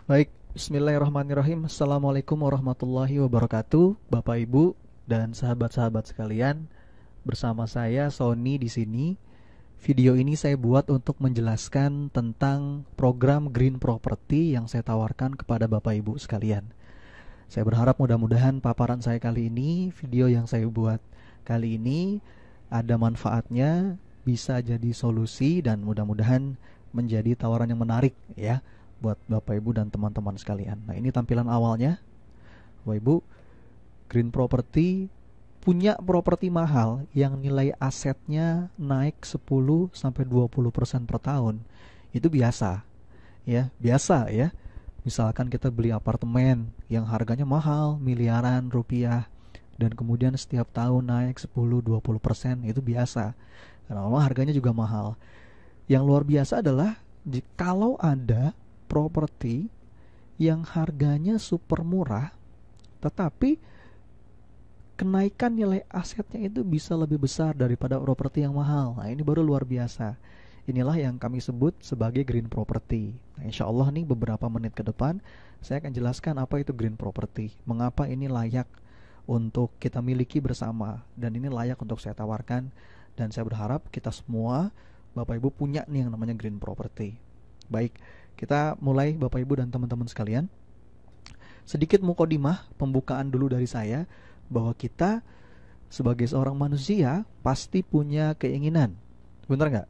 Baik, bismillahirrahmanirrahim. Assalamualaikum warahmatullahi wabarakatuh, Bapak Ibu dan sahabat-sahabat sekalian. Bersama saya Sony di sini. Video ini saya buat untuk menjelaskan tentang program Green Property yang saya tawarkan kepada Bapak Ibu sekalian. Saya berharap mudah-mudahan paparan saya kali ini, video yang saya buat kali ini ada manfaatnya, bisa jadi solusi dan mudah-mudahan menjadi tawaran yang menarik ya buat Bapak Ibu dan teman-teman sekalian. Nah, ini tampilan awalnya. Bapak Ibu, Green Property punya properti mahal yang nilai asetnya naik 10 sampai 20% per tahun. Itu biasa. Ya, biasa ya. Misalkan kita beli apartemen yang harganya mahal, miliaran rupiah, dan kemudian setiap tahun naik 10-20%, itu biasa. Karena memang harganya juga mahal. Yang luar biasa adalah kalau ada properti yang harganya super murah, tetapi kenaikan nilai asetnya itu bisa lebih besar daripada properti yang mahal. Nah, ini baru luar biasa. Inilah yang kami sebut sebagai green property. Nah, insya Allah nih beberapa menit ke depan saya akan jelaskan apa itu green property, mengapa ini layak untuk kita miliki bersama, dan ini layak untuk saya tawarkan. Dan saya berharap kita semua, Bapak Ibu, punya nih yang namanya green property. Baik, kita mulai Bapak Ibu dan teman-teman sekalian. Sedikit mukadimah, pembukaan dulu dari saya, bahwa kita sebagai seorang manusia pasti punya keinginan. Benar nggak?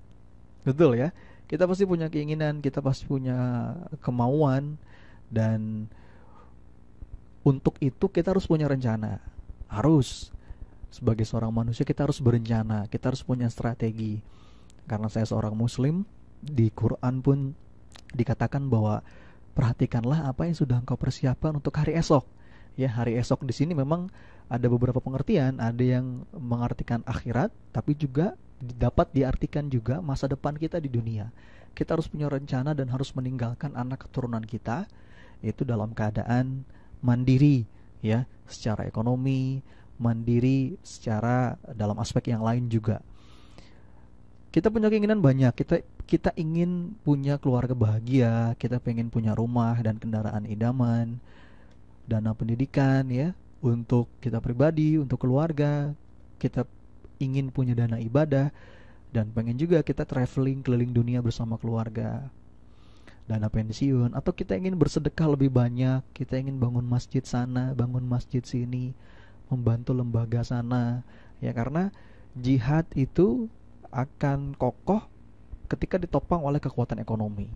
Betul ya. Kita pasti punya keinginan, kita pasti punya kemauan, dan untuk itu kita harus punya rencana. Harus. Sebagai seorang manusia kita harus berencana, kita harus punya strategi. Karena saya seorang muslim, di Quran pun dikatakan bahwa perhatikanlah apa yang sudah engkau persiapkan untuk hari esok. Ya, hari esok di sini memang ada beberapa pengertian, ada yang mengartikan akhirat, tapi juga dapat diartikan juga masa depan kita di dunia. Kita harus punya rencana dan harus meninggalkan anak keturunan kita itu dalam keadaan mandiri, ya, secara ekonomi, mandiri secara dalam aspek yang lain juga. Kita punya keinginan banyak. Kita ingin punya keluarga bahagia, kita pengen punya rumah dan kendaraan idaman, dana pendidikan ya, untuk kita pribadi, untuk keluarga. Kita ingin punya dana ibadah, dan pengen juga kita traveling keliling dunia bersama keluarga. Dana pensiun, atau kita ingin bersedekah lebih banyak, kita ingin bangun masjid sana, bangun masjid sini, membantu lembaga sana. Ya, karena jihad itu akan kokoh ketika ditopang oleh kekuatan ekonomi.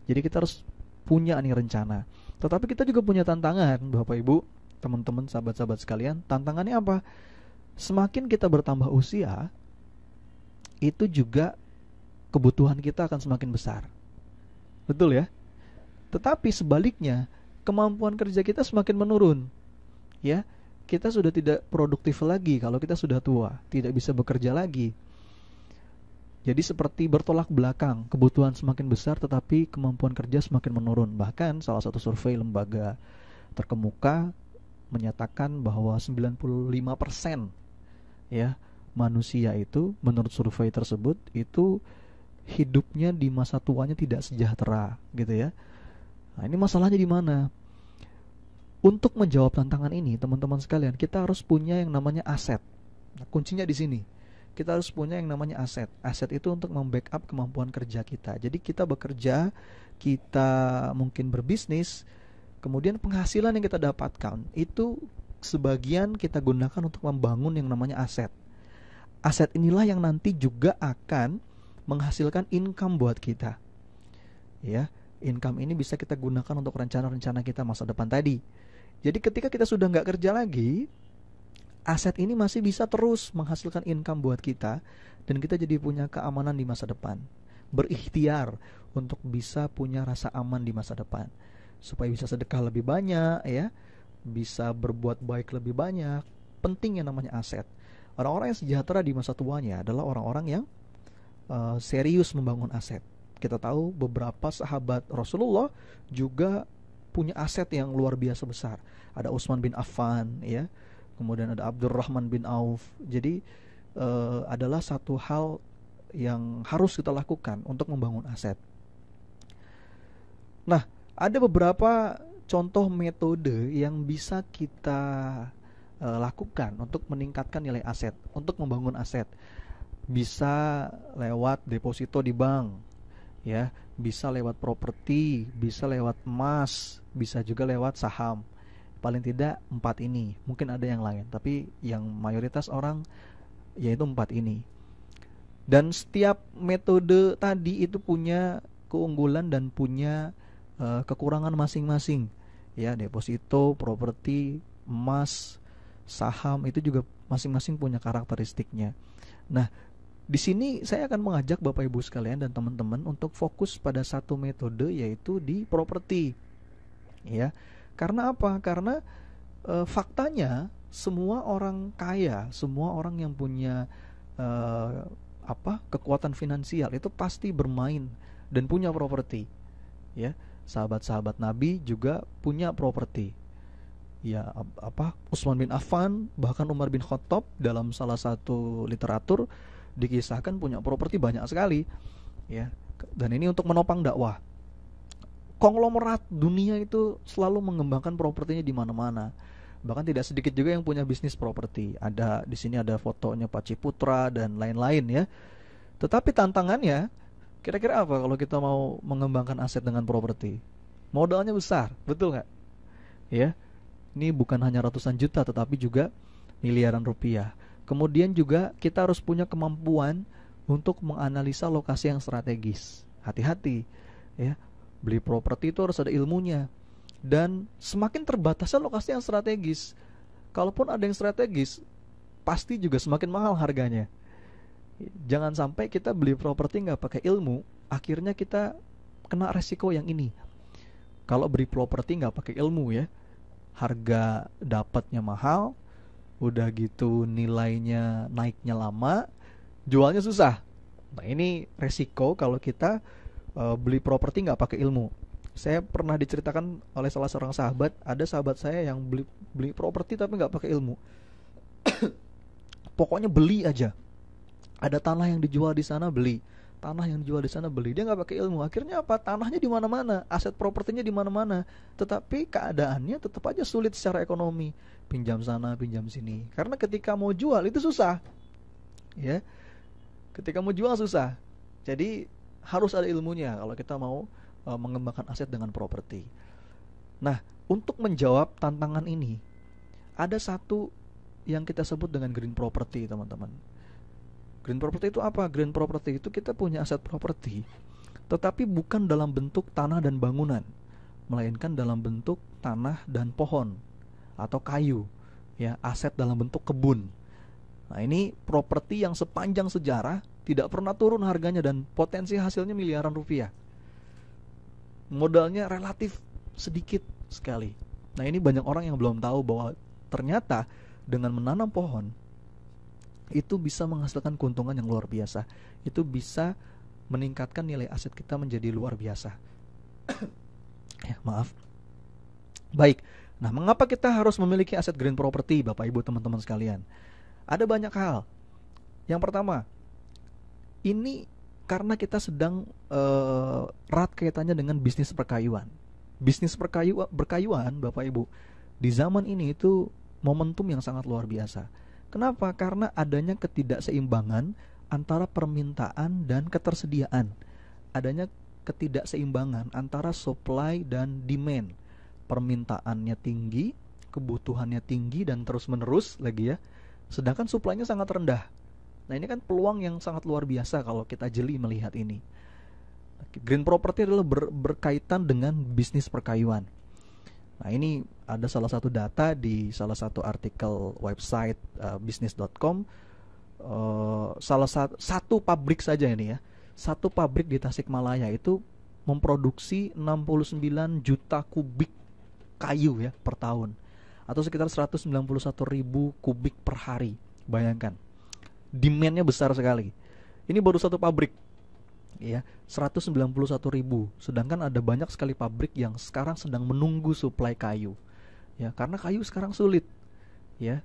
Jadi kita harus punya nih rencana. Tetapi kita juga punya tantangan, Bapak Ibu, teman-teman, sahabat-sahabat sekalian. Tantangannya apa? Semakin kita bertambah usia, itu juga kebutuhan kita akan semakin besar. Betul ya? Tetapi sebaliknya, kemampuan kerja kita semakin menurun. Ya, kita sudah tidak produktif lagi kalau kita sudah tua, tidak bisa bekerja lagi. Jadi seperti bertolak belakang, kebutuhan semakin besar tetapi kemampuan kerja semakin menurun. Bahkan salah satu survei lembaga terkemuka menyatakan bahwa 95% ya manusia itu, menurut survei tersebut, itu hidupnya di masa tuanya tidak sejahtera, gitu ya. Nah, ini masalahnya di mana? Untuk menjawab tantangan ini, teman-teman sekalian, kita harus punya yang namanya aset. Nah, kuncinya di sini. Kita harus punya yang namanya aset. Aset itu untuk membackup kemampuan kerja kita. Jadi kita bekerja, kita mungkin berbisnis, kemudian penghasilan yang kita dapatkan itu sebagian kita gunakan untuk membangun yang namanya aset. Aset inilah yang nanti juga akan menghasilkan income buat kita. Ya, income ini bisa kita gunakan untuk rencana-rencana kita masa depan tadi. Jadi ketika kita sudah nggak kerja lagi, aset ini masih bisa terus menghasilkan income buat kita, dan kita jadi punya keamanan di masa depan. Berikhtiar untuk bisa punya rasa aman di masa depan, supaya bisa sedekah lebih banyak ya, bisa berbuat baik lebih banyak. Penting yang namanya aset. Orang-orang yang sejahtera di masa tuanya adalah orang-orang yang serius membangun aset. Kita tahu beberapa sahabat Rasulullah juga punya aset yang luar biasa besar. Ada Utsman bin Affan ya, kemudian ada Abdurrahman bin Auf. Jadi adalah satu hal yang harus kita lakukan untuk membangun aset. Nah, Ada beberapa contoh metode yang bisa kita lakukan untuk meningkatkan nilai aset, untuk membangun aset. Bisa lewat deposito di bank, ya, bisa lewat properti, bisa lewat emas, bisa juga lewat saham. Paling tidak 4 ini, mungkin ada yang lain, tapi yang mayoritas orang yaitu 4 ini. Dan setiap metode tadi itu punya keunggulan dan punya kekurangan masing-masing. Ya, deposito, properti, emas, saham itu juga masing-masing punya karakteristiknya. Nah, di sini saya akan mengajak Bapak Ibu sekalian dan teman-teman untuk fokus pada satu metode, yaitu di properti. Ya. Karena apa? Karena faktanya semua orang kaya, semua orang yang punya kekuatan finansial itu pasti bermain dan punya properti. Ya, sahabat-sahabat Nabi juga punya properti. Ya, Utsman bin Affan, bahkan Umar bin Khattab dalam salah satu literatur dikisahkan punya properti banyak sekali. Ya, dan ini untuk menopang dakwah. Konglomerat dunia itu selalu mengembangkan propertinya di mana-mana. Bahkan tidak sedikit juga yang punya bisnis properti. Ada di sini ada fotonya Pak Ciputra dan lain-lain ya. Tetapi tantangannya, kira-kira apa kalau kita mau mengembangkan aset dengan properti? Modalnya besar, betul nggak? Ya, ini bukan hanya ratusan juta, tetapi juga miliaran rupiah. Kemudian juga kita harus punya kemampuan untuk menganalisa lokasi yang strategis. Hati-hati, ya. Beli properti itu harus ada ilmunya. Dan semakin terbatasnya lokasi yang strategis, kalaupun ada yang strategis, pasti juga semakin mahal harganya. Jangan sampai kita beli properti nggak pakai ilmu, akhirnya kita kena resiko yang ini. Kalau beli properti nggak pakai ilmu ya, harga dapatnya mahal, udah gitu nilainya naiknya lama, jualnya susah. Nah, ini resiko kalau kita beli properti nggak pakai ilmu. Saya pernah diceritakan oleh salah seorang sahabat, ada sahabat saya yang beli properti tapi nggak pakai ilmu. Pokoknya beli aja. Ada tanah yang dijual di sana beli, tanah yang dijual di sana beli. Dia nggak pakai ilmu. Akhirnya apa? Tanahnya di mana-mana, aset propertinya di mana-mana. Tetapi keadaannya tetap aja sulit secara ekonomi. Pinjam sana, pinjam sini. Karena ketika mau jual itu susah. Ya. Ketika mau jual susah. Jadi harus ada ilmunya kalau kita mau mengembangkan aset dengan properti. Nah, untuk menjawab tantangan ini, ada satu yang kita sebut dengan green property, teman-teman. Green property itu apa? Green property itu kita punya aset properti, tetapi bukan dalam bentuk tanah dan bangunan, melainkan dalam bentuk tanah dan pohon atau kayu, ya, aset dalam bentuk kebun. Nah, ini properti yang sepanjang sejarah tidak pernah turun harganya dan potensi hasilnya miliaran rupiah. Modalnya relatif sedikit sekali. Nah, ini banyak orang yang belum tahu bahwa ternyata dengan menanam pohon itu bisa menghasilkan keuntungan yang luar biasa. Itu bisa meningkatkan nilai aset kita menjadi luar biasa. Ya, maaf. Baik. Nah, mengapa kita harus memiliki aset green property, Bapak Ibu teman-teman sekalian? Ada banyak hal. Yang pertama, ini karena kita sedang erat kaitannya dengan bisnis perkayuan. Bisnis berkayuan, Bapak Ibu, di zaman ini itu momentum yang sangat luar biasa. Kenapa? Karena adanya ketidakseimbangan antara permintaan dan ketersediaan. Adanya ketidakseimbangan antara supply dan demand. Permintaannya tinggi, kebutuhannya tinggi dan terus-menerus lagi ya. Sedangkan supply-nya sangat rendah. Nah, ini kan peluang yang sangat luar biasa kalau kita jeli melihat ini. Green property adalah berkaitan dengan bisnis perkayuan. Nah, ini ada salah satu data di salah satu artikel website business.com. Satu pabrik saja ini ya. Satu pabrik di Tasikmalaya itu memproduksi 69 juta kubik kayu ya per tahun, atau sekitar 191 ribu kubik per hari. Bayangkan, demand-nya besar sekali. Ini baru satu pabrik ya, 191 ribu. Sedangkan ada banyak sekali pabrik yang sekarang sedang menunggu suplai kayu ya, karena kayu sekarang sulit ya.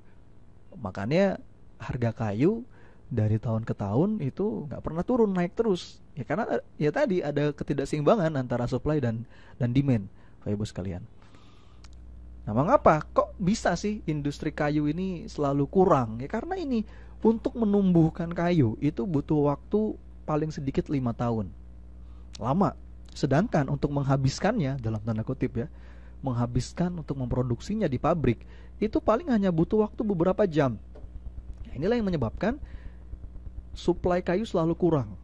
Makanya harga kayu dari tahun ke tahun itu nggak pernah turun, naik terus ya, karena ya tadi ada ketidakseimbangan antara supply dan demand. Bapak Ibu sekalian. Nah, mengapa kok bisa sih industri kayu ini selalu kurang? Ya karena ini, untuk menumbuhkan kayu itu butuh waktu paling sedikit 5 tahun. Lama. Sedangkan untuk menghabiskannya, dalam tanda kutip ya, menghabiskan untuk memproduksinya di pabrik, itu paling hanya butuh waktu beberapa jam. Nah, inilah yang menyebabkan suplai kayu selalu kurang,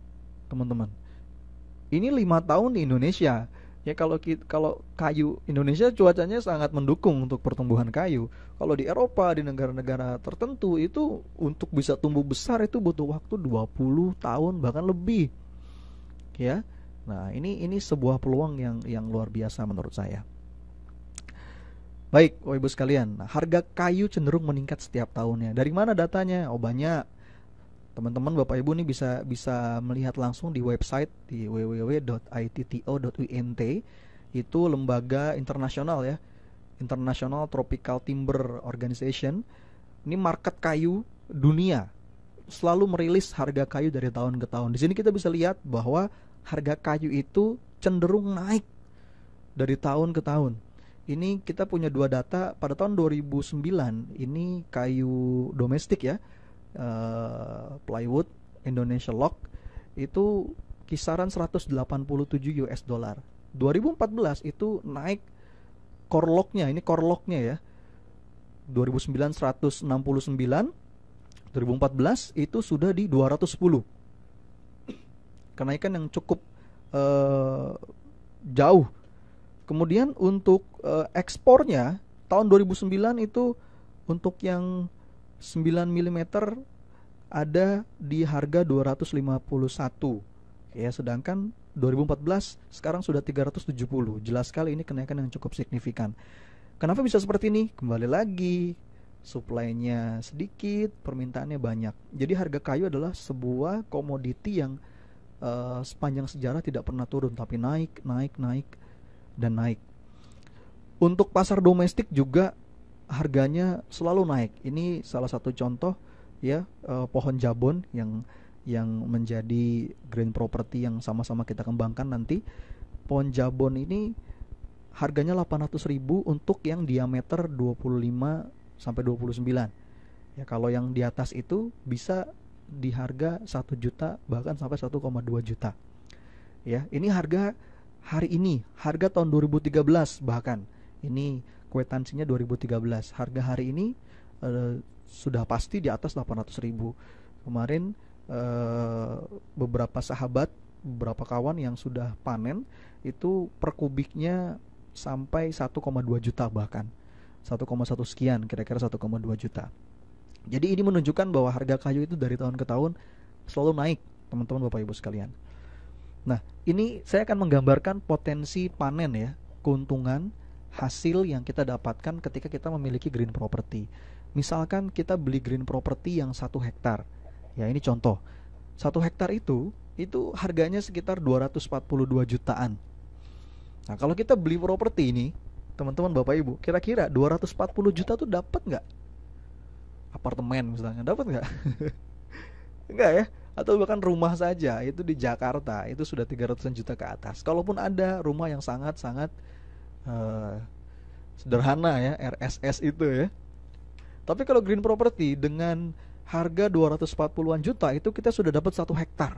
teman-teman. Ini 5 tahun di Indonesia. Ya kalau kayu Indonesia cuacanya sangat mendukung untuk pertumbuhan kayu. Kalau di Eropa, di negara-negara tertentu itu untuk bisa tumbuh besar itu butuh waktu 20 tahun bahkan lebih. Ya. Nah, ini sebuah peluang yang luar biasa menurut saya. Baik, Bapak Ibu sekalian. Nah, harga kayu cenderung meningkat setiap tahunnya. Dari mana datanya? Oh, banyak. Teman-teman Bapak Ibu nih bisa melihat langsung di website di www.itto.int. Itu lembaga internasional ya, International Tropical Timber Organization. Ini market kayu dunia, selalu merilis harga kayu dari tahun ke tahun. Di sini kita bisa lihat bahwa harga kayu itu cenderung naik dari tahun ke tahun. Ini kita punya dua data pada tahun 2009. Ini kayu domestik ya, plywood Indonesia Log itu kisaran 187 US dollar. 2014 itu naik core lognya, ini core lognya ya, 2009 169, 2014 itu sudah di 210. Kenaikan yang cukup jauh. Kemudian untuk ekspornya tahun 2009 itu untuk yang 9 mm ada di harga 251 ya, sedangkan 2014 sekarang sudah 370. Jelas sekali ini kenaikan yang cukup signifikan. Kenapa bisa seperti ini? Kembali lagi, suplainya sedikit, permintaannya banyak. Jadi harga kayu adalah sebuah komoditi yang sepanjang sejarah tidak pernah turun, tapi naik dan naik. Untuk pasar domestik juga harganya selalu naik. Ini salah satu contoh ya, pohon jabon yang menjadi green property yang sama-sama kita kembangkan nanti. Pohon jabon ini harganya 800.000 untuk yang diameter 25 sampai 29. Ya, kalau yang di atas itu bisa di harga 1 juta bahkan sampai 1,2 juta. Ya, ini harga hari ini, harga tahun 2013 bahkan. Ini kwitansinya 2013. Harga hari ini sudah pasti di atas 800.000. Kemarin beberapa sahabat, beberapa kawan yang sudah panen itu per kubiknya sampai 1,2 juta bahkan. 1,1 sekian, kira-kira 1,2 juta. Jadi ini menunjukkan bahwa harga kayu itu dari tahun ke tahun selalu naik, teman-teman Bapak Ibu sekalian. Nah, ini saya akan menggambarkan potensi panen ya, keuntungan hasil yang kita dapatkan ketika kita memiliki green property. Misalkan kita beli green property yang 1 hektar. Ya, ini contoh. 1 hektar itu harganya sekitar 242 jutaan. Nah, kalau kita beli properti ini, teman-teman Bapak Ibu, kira-kira 240 juta tuh dapat nggak? Apartemen misalnya, dapat nggak? Enggak ya? Atau bahkan rumah saja, itu di Jakarta, itu sudah 300 juta ke atas. Kalaupun ada rumah yang sangat-sangat sederhana ya, RSS itu ya. Tapi kalau green property dengan harga 240-an juta itu kita sudah dapat 1 hektar.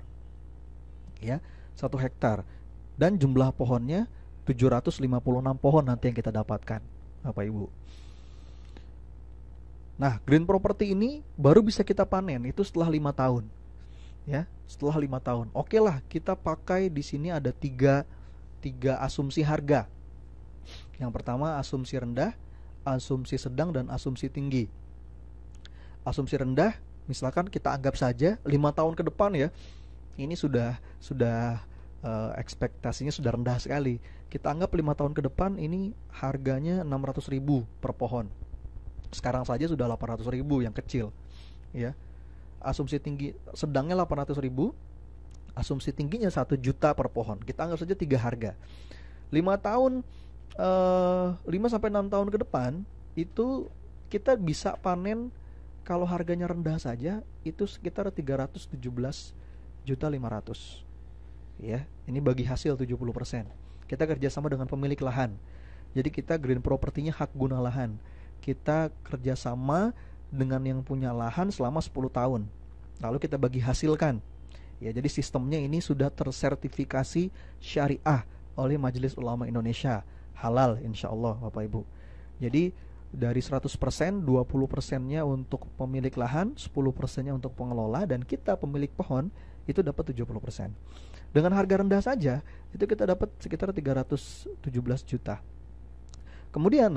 Ya, 1 hektar. Dan jumlah pohonnya 756 pohon nanti yang kita dapatkan, Bapak Ibu. Nah, green property ini baru bisa kita panen itu setelah 5 tahun. Ya, setelah 5 tahun. Oke lah, kita pakai di sini ada tiga asumsi harga. Yang pertama asumsi rendah, asumsi sedang, dan asumsi tinggi. Asumsi rendah, misalkan kita anggap saja 5 tahun ke depan ya, ini sudah ekspektasinya sudah rendah sekali. Kita anggap 5 tahun ke depan ini harganya 600.000 per pohon. Sekarang saja sudah 800.000 yang kecil ya. Asumsi tinggi sedangnya 800.000, asumsi tingginya 1 juta per pohon. Kita anggap saja 3 harga. 5 tahun 5 sampai 6 tahun ke depan itu kita bisa panen kalau harganya rendah saja itu sekitar 317.500.000 ya. Ini bagi hasil 70%. Kita kerjasama dengan pemilik lahan. Jadi kita green property-nya hak guna lahan. Kita kerjasama dengan yang punya lahan selama 10 tahun. Lalu kita bagi hasilkan. Ya, jadi sistemnya ini sudah tersertifikasi syariah oleh Majelis Ulama Indonesia. Halal insya Allah Bapak Ibu. Jadi dari 100%, 20%-nya untuk pemilik lahan, 10%-nya untuk pengelola, dan kita pemilik pohon itu dapat 70%. Dengan harga rendah saja itu kita dapat sekitar 317 juta. Kemudian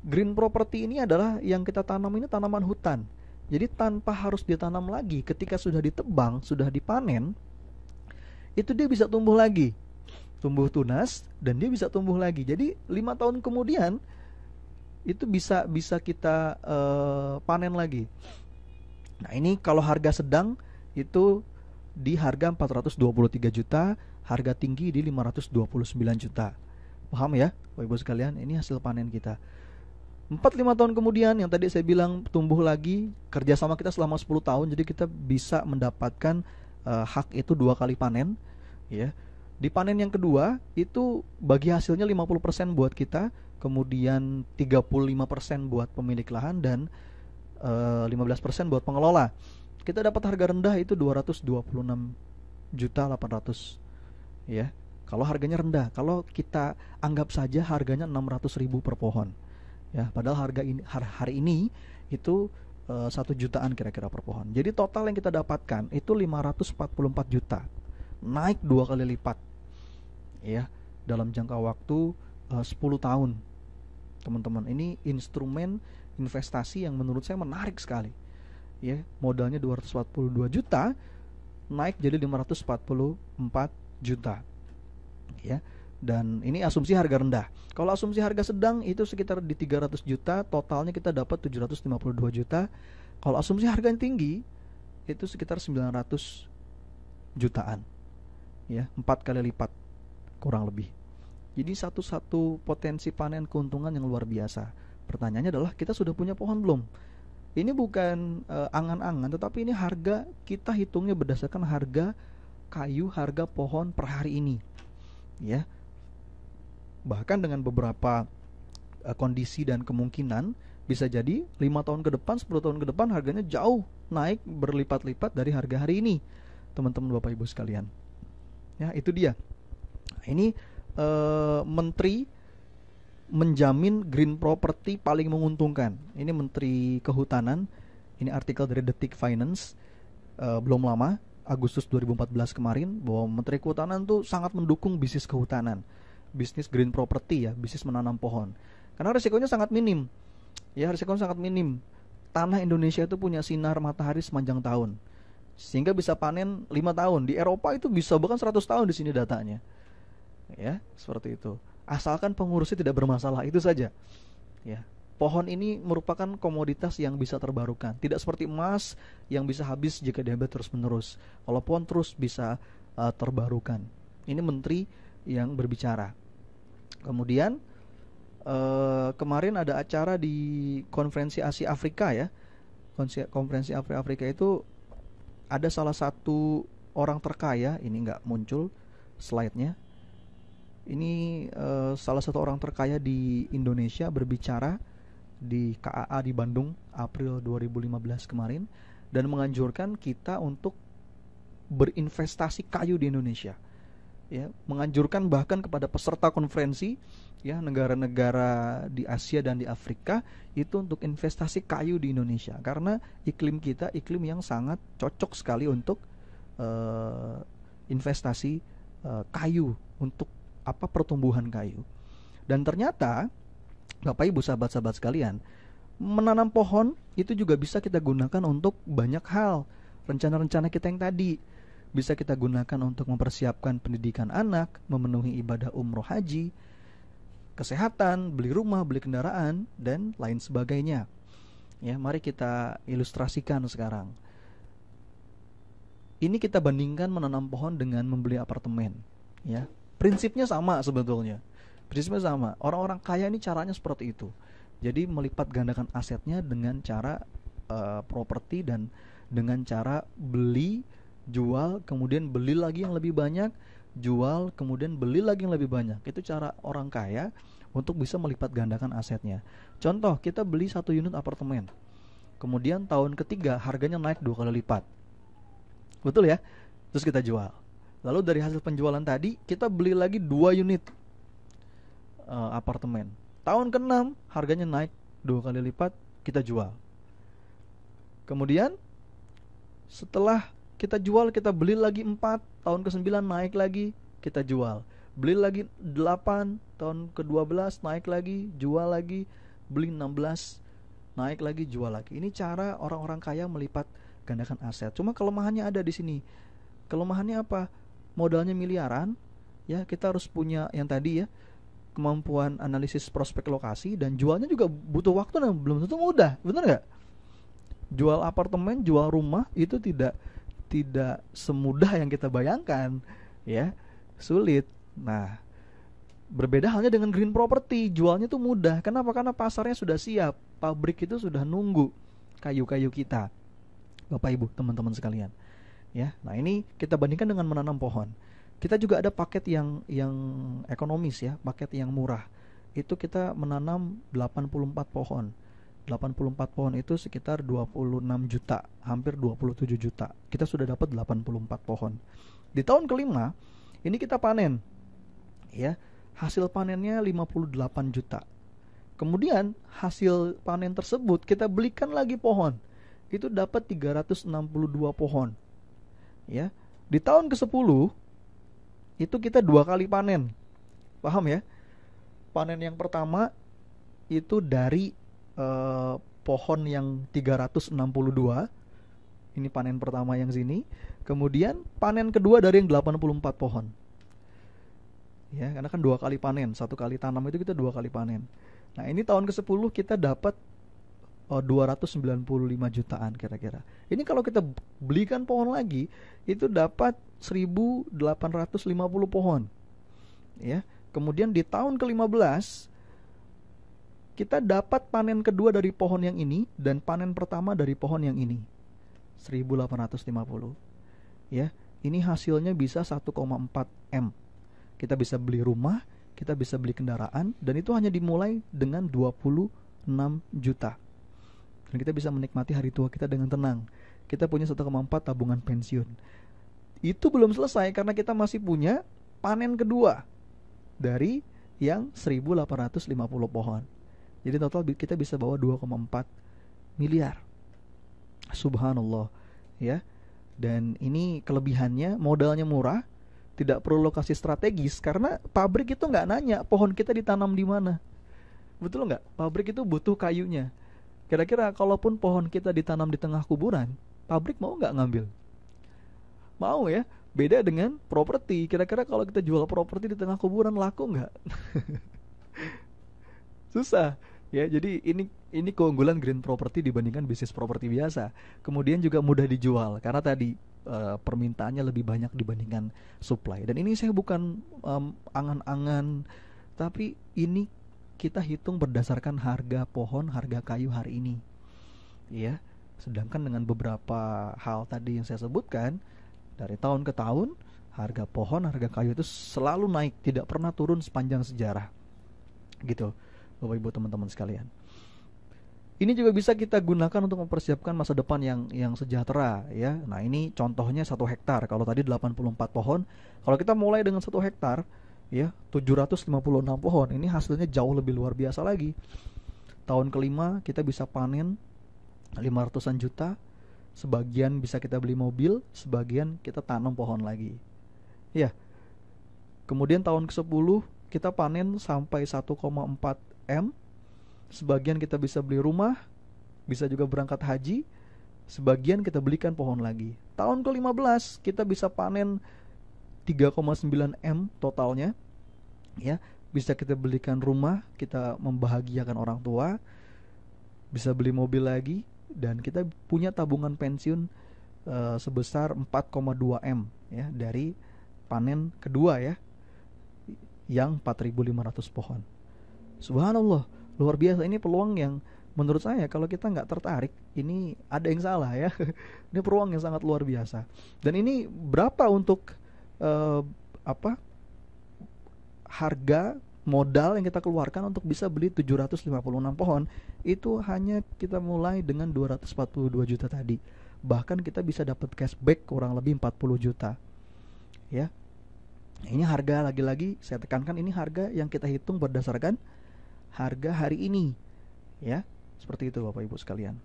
green property ini adalah yang kita tanam ini tanaman hutan. Jadi tanpa harus ditanam lagi, ketika sudah ditebang, sudah dipanen, itu dia bisa tumbuh lagi. Tumbuh tunas dan dia bisa tumbuh lagi. Jadi 5 tahun kemudian itu bisa kita panen lagi. Nah, ini kalau harga sedang itu di harga 423 juta, harga tinggi di 529 juta. Paham ya Bapak Ibu sekalian? Ini hasil panen kita. 4-5 tahun kemudian yang tadi saya bilang tumbuh lagi, kerjasama kita selama 10 tahun, jadi kita bisa mendapatkan hak itu 2 kali panen ya. Di panen yang kedua itu bagi hasilnya 50% buat kita, kemudian 35% buat pemilik lahan, dan 15% buat pengelola. Kita dapat harga rendah itu 226.800 ya. Kalau harganya rendah, kalau kita anggap saja harganya 600.000 per pohon. Ya, padahal harga ini hari ini itu 1 jutaan kira-kira per pohon. Jadi total yang kita dapatkan itu 544 juta. Naik 2 kali lipat. Ya, dalam jangka waktu 10 tahun. Teman-teman, ini instrumen investasi yang menurut saya menarik sekali. Ya, modalnya 242 juta naik jadi 544 juta. Ya. Dan ini asumsi harga rendah. Kalau asumsi harga sedang itu sekitar di 300 juta, totalnya kita dapat 752 juta. Kalau asumsi harga yang tinggi itu sekitar 900 jutaan. Ya, 4 kali lipat kurang lebih. Jadi satu potensi panen keuntungan yang luar biasa. Pertanyaannya adalah kita sudah punya pohon belum? Ini bukan angan-angan, tetapi ini harga kita hitungnya berdasarkan harga kayu, harga pohon per hari ini. Ya. Bahkan dengan beberapa kondisi dan kemungkinan bisa jadi 5 tahun ke depan, 10 tahun ke depan harganya jauh naik berlipat-lipat dari harga hari ini, teman-teman Bapak Ibu sekalian. Ya, itu dia. Ini menteri menjamin green property paling menguntungkan. Ini Menteri Kehutanan. Ini artikel dari Detik Finance belum lama, Agustus 2014 kemarin, bahwa Menteri Kehutanan tuh sangat mendukung bisnis kehutanan, bisnis green property ya, bisnis menanam pohon. Karena risikonya sangat minim. Ya, risikonya sangat minim. Tanah Indonesia itu punya sinar matahari sepanjang tahun. Sehingga bisa panen 5 tahun. Di Eropa itu bisa bahkan 100 tahun di sini datanya. Ya, seperti itu. Asalkan pengurusnya tidak bermasalah, itu saja. Ya. Pohon ini merupakan komoditas yang bisa terbarukan. Tidak seperti emas yang bisa habis jika diambil terus-menerus. Kalau pohon terus bisa terbarukan. Ini menteri yang berbicara. Kemudian kemarin ada acara di Konferensi Asia Afrika ya. Konferensi Afrika itu ada salah satu orang terkaya, ini nggak muncul slide-nya. Ini salah satu orang terkaya di Indonesia berbicara di KAA di Bandung April 2015 kemarin, dan menganjurkan kita untuk berinvestasi kayu di Indonesia. Ya, menganjurkan bahkan kepada peserta konferensi ya, negara-negara di Asia dan di Afrika itu untuk investasi kayu di Indonesia, karena iklim kita iklim yang sangat cocok sekali untuk investasi kayu, untuk pertumbuhan kayu. Dan ternyata Bapak Ibu sahabat-sahabat sekalian, menanam pohon itu juga bisa kita gunakan untuk banyak hal. Rencana-rencana kita yang tadi bisa kita gunakan untuk mempersiapkan pendidikan anak, memenuhi ibadah umroh haji, kesehatan, beli rumah, beli kendaraan, dan lain sebagainya. Ya, mari kita ilustrasikan sekarang. Ini kita bandingkan menanam pohon dengan membeli apartemen. Ya, prinsipnya sama sebetulnya. Prinsipnya sama. Orang-orang kaya ini caranya seperti itu. Jadi melipat gandakan asetnya dengan cara properti dan dengan cara beli, jual, kemudian beli lagi yang lebih banyak, jual, kemudian beli lagi yang lebih banyak. Itu cara orang kaya untuk bisa melipat gandakan asetnya. Contoh, kita beli 1 unit apartemen, kemudian tahun ketiga harganya naik 2 kali lipat, betul ya? Terus kita jual. Lalu dari hasil penjualan tadi kita beli lagi 2 unit apartemen. Tahun ke-6 harganya naik 2 kali lipat, kita jual. Kemudian setelah kita jual, kita beli lagi 4, tahun ke-9 naik lagi, kita jual. Beli lagi 8, tahun ke-12 naik lagi, jual lagi. Beli 16, naik lagi, jual lagi. Ini cara orang-orang kaya melipat gandakan aset. Cuma kelemahannya ada di sini. Kelemahannya apa? Modalnya miliaran, ya, kita harus punya yang tadi ya, kemampuan analisis prospek lokasi, dan jualnya juga butuh waktu dan belum tentu mudah, benar nggak? Jual apartemen, jual rumah itu tidak semudah yang kita bayangkan, ya, sulit. Nah, berbeda halnya dengan green property, jualnya tuh mudah. Kenapa? Karena pasarnya sudah siap, pabrik itu sudah nunggu kayu-kayu kita, Bapak Ibu, teman-teman sekalian. Ya, nah ini kita bandingkan dengan menanam pohon. Kita juga ada paket yang ekonomis ya, paket yang murah. Itu kita menanam 84 pohon. 84 pohon itu sekitar 26 juta, hampir 27 juta. Kita sudah dapat 84 pohon. Di tahun kelima, ini kita panen. Ya, hasil panennya 58 juta. Kemudian hasil panen tersebut kita belikan lagi pohon. Itu dapat 362 pohon. Ya, di tahun ke-10 itu kita 2 kali panen. Paham ya? Panen yang pertama itu dari pohon yang 362. Ini panen pertama yang sini. Kemudian panen kedua dari yang 84 pohon. Ya, karena kan 2 kali panen, 1 kali tanam itu kita 2 kali panen. Nah, ini tahun ke-10 kita dapat 295 jutaan kira-kira. Ini kalau kita belikan pohon lagi, itu dapat 1850 pohon. Ya. Kemudian di tahun ke-15 kita dapat panen kedua dari pohon yang ini dan panen pertama dari pohon yang ini. 1850. Ya, ini hasilnya bisa 1,4 M. Kita bisa beli rumah, kita bisa beli kendaraan, dan itu hanya dimulai dengan 26 juta. Dan kita bisa menikmati hari tua kita dengan tenang. Kita punya 1,4 tabungan pensiun. Itu belum selesai karena kita masih punya panen kedua dari yang 1850 pohon. Jadi total kita bisa bawa 2,4 miliar. Subhanallah, ya. Dan ini kelebihannya, modalnya murah, tidak perlu lokasi strategis karena pabrik itu nggak nanya pohon kita ditanam di mana. Betul nggak? Pabrik itu butuh kayunya. Kira-kira kalaupun pohon kita ditanam di tengah kuburan, pabrik mau nggak ngambil? Mau ya. Beda dengan properti. Kira-kira kalau kita jual properti di tengah kuburan laku nggak? Susah. Ya, jadi ini keunggulan green property dibandingkan bisnis properti biasa. Kemudian juga mudah dijual karena tadi permintaannya lebih banyak dibandingkan supply. Dan ini saya bukan angan-angan, tapi ini kita hitung berdasarkan harga pohon, harga kayu hari ini. Ya. Sedangkan dengan beberapa hal tadi yang saya sebutkan, dari tahun ke tahun harga pohon, harga kayu itu selalu naik, tidak pernah turun sepanjang sejarah. Gitu. Bapak Ibu teman-teman sekalian. Ini juga bisa kita gunakan untuk mempersiapkan masa depan yang sejahtera ya. Nah, ini contohnya 1 hektar. Kalau tadi 84 pohon, kalau kita mulai dengan 1 hektar ya, 756 pohon. Ini hasilnya jauh lebih luar biasa lagi. Tahun kelima kita bisa panen 500-an juta. Sebagian bisa kita beli mobil, sebagian kita tanam pohon lagi. Ya. Kemudian tahun ke-10 kita panen sampai 1,4 M. Sebagian kita bisa beli rumah, bisa juga berangkat haji, sebagian kita belikan pohon lagi. Tahun ke-15 kita bisa panen 3,9 M totalnya. Ya, bisa kita belikan rumah, kita membahagiakan orang tua, bisa beli mobil lagi, dan kita punya tabungan pensiun sebesar 4,2 M ya dari panen kedua ya, yang 4.500 pohon. Subhanallah, luar biasa. Ini peluang yang menurut saya kalau kita nggak tertarik, ini ada yang salah ya. Ini peluang yang sangat luar biasa. Dan ini berapa untuk harga modal yang kita keluarkan untuk bisa beli 756 pohon itu hanya kita mulai dengan 242 juta tadi. Bahkan kita bisa dapat cashback kurang lebih 40 juta. Ya. Ini harga, lagi-lagi saya tekankan, ini harga yang kita hitung berdasarkan harga hari ini. Ya, seperti itu Bapak Ibu sekalian.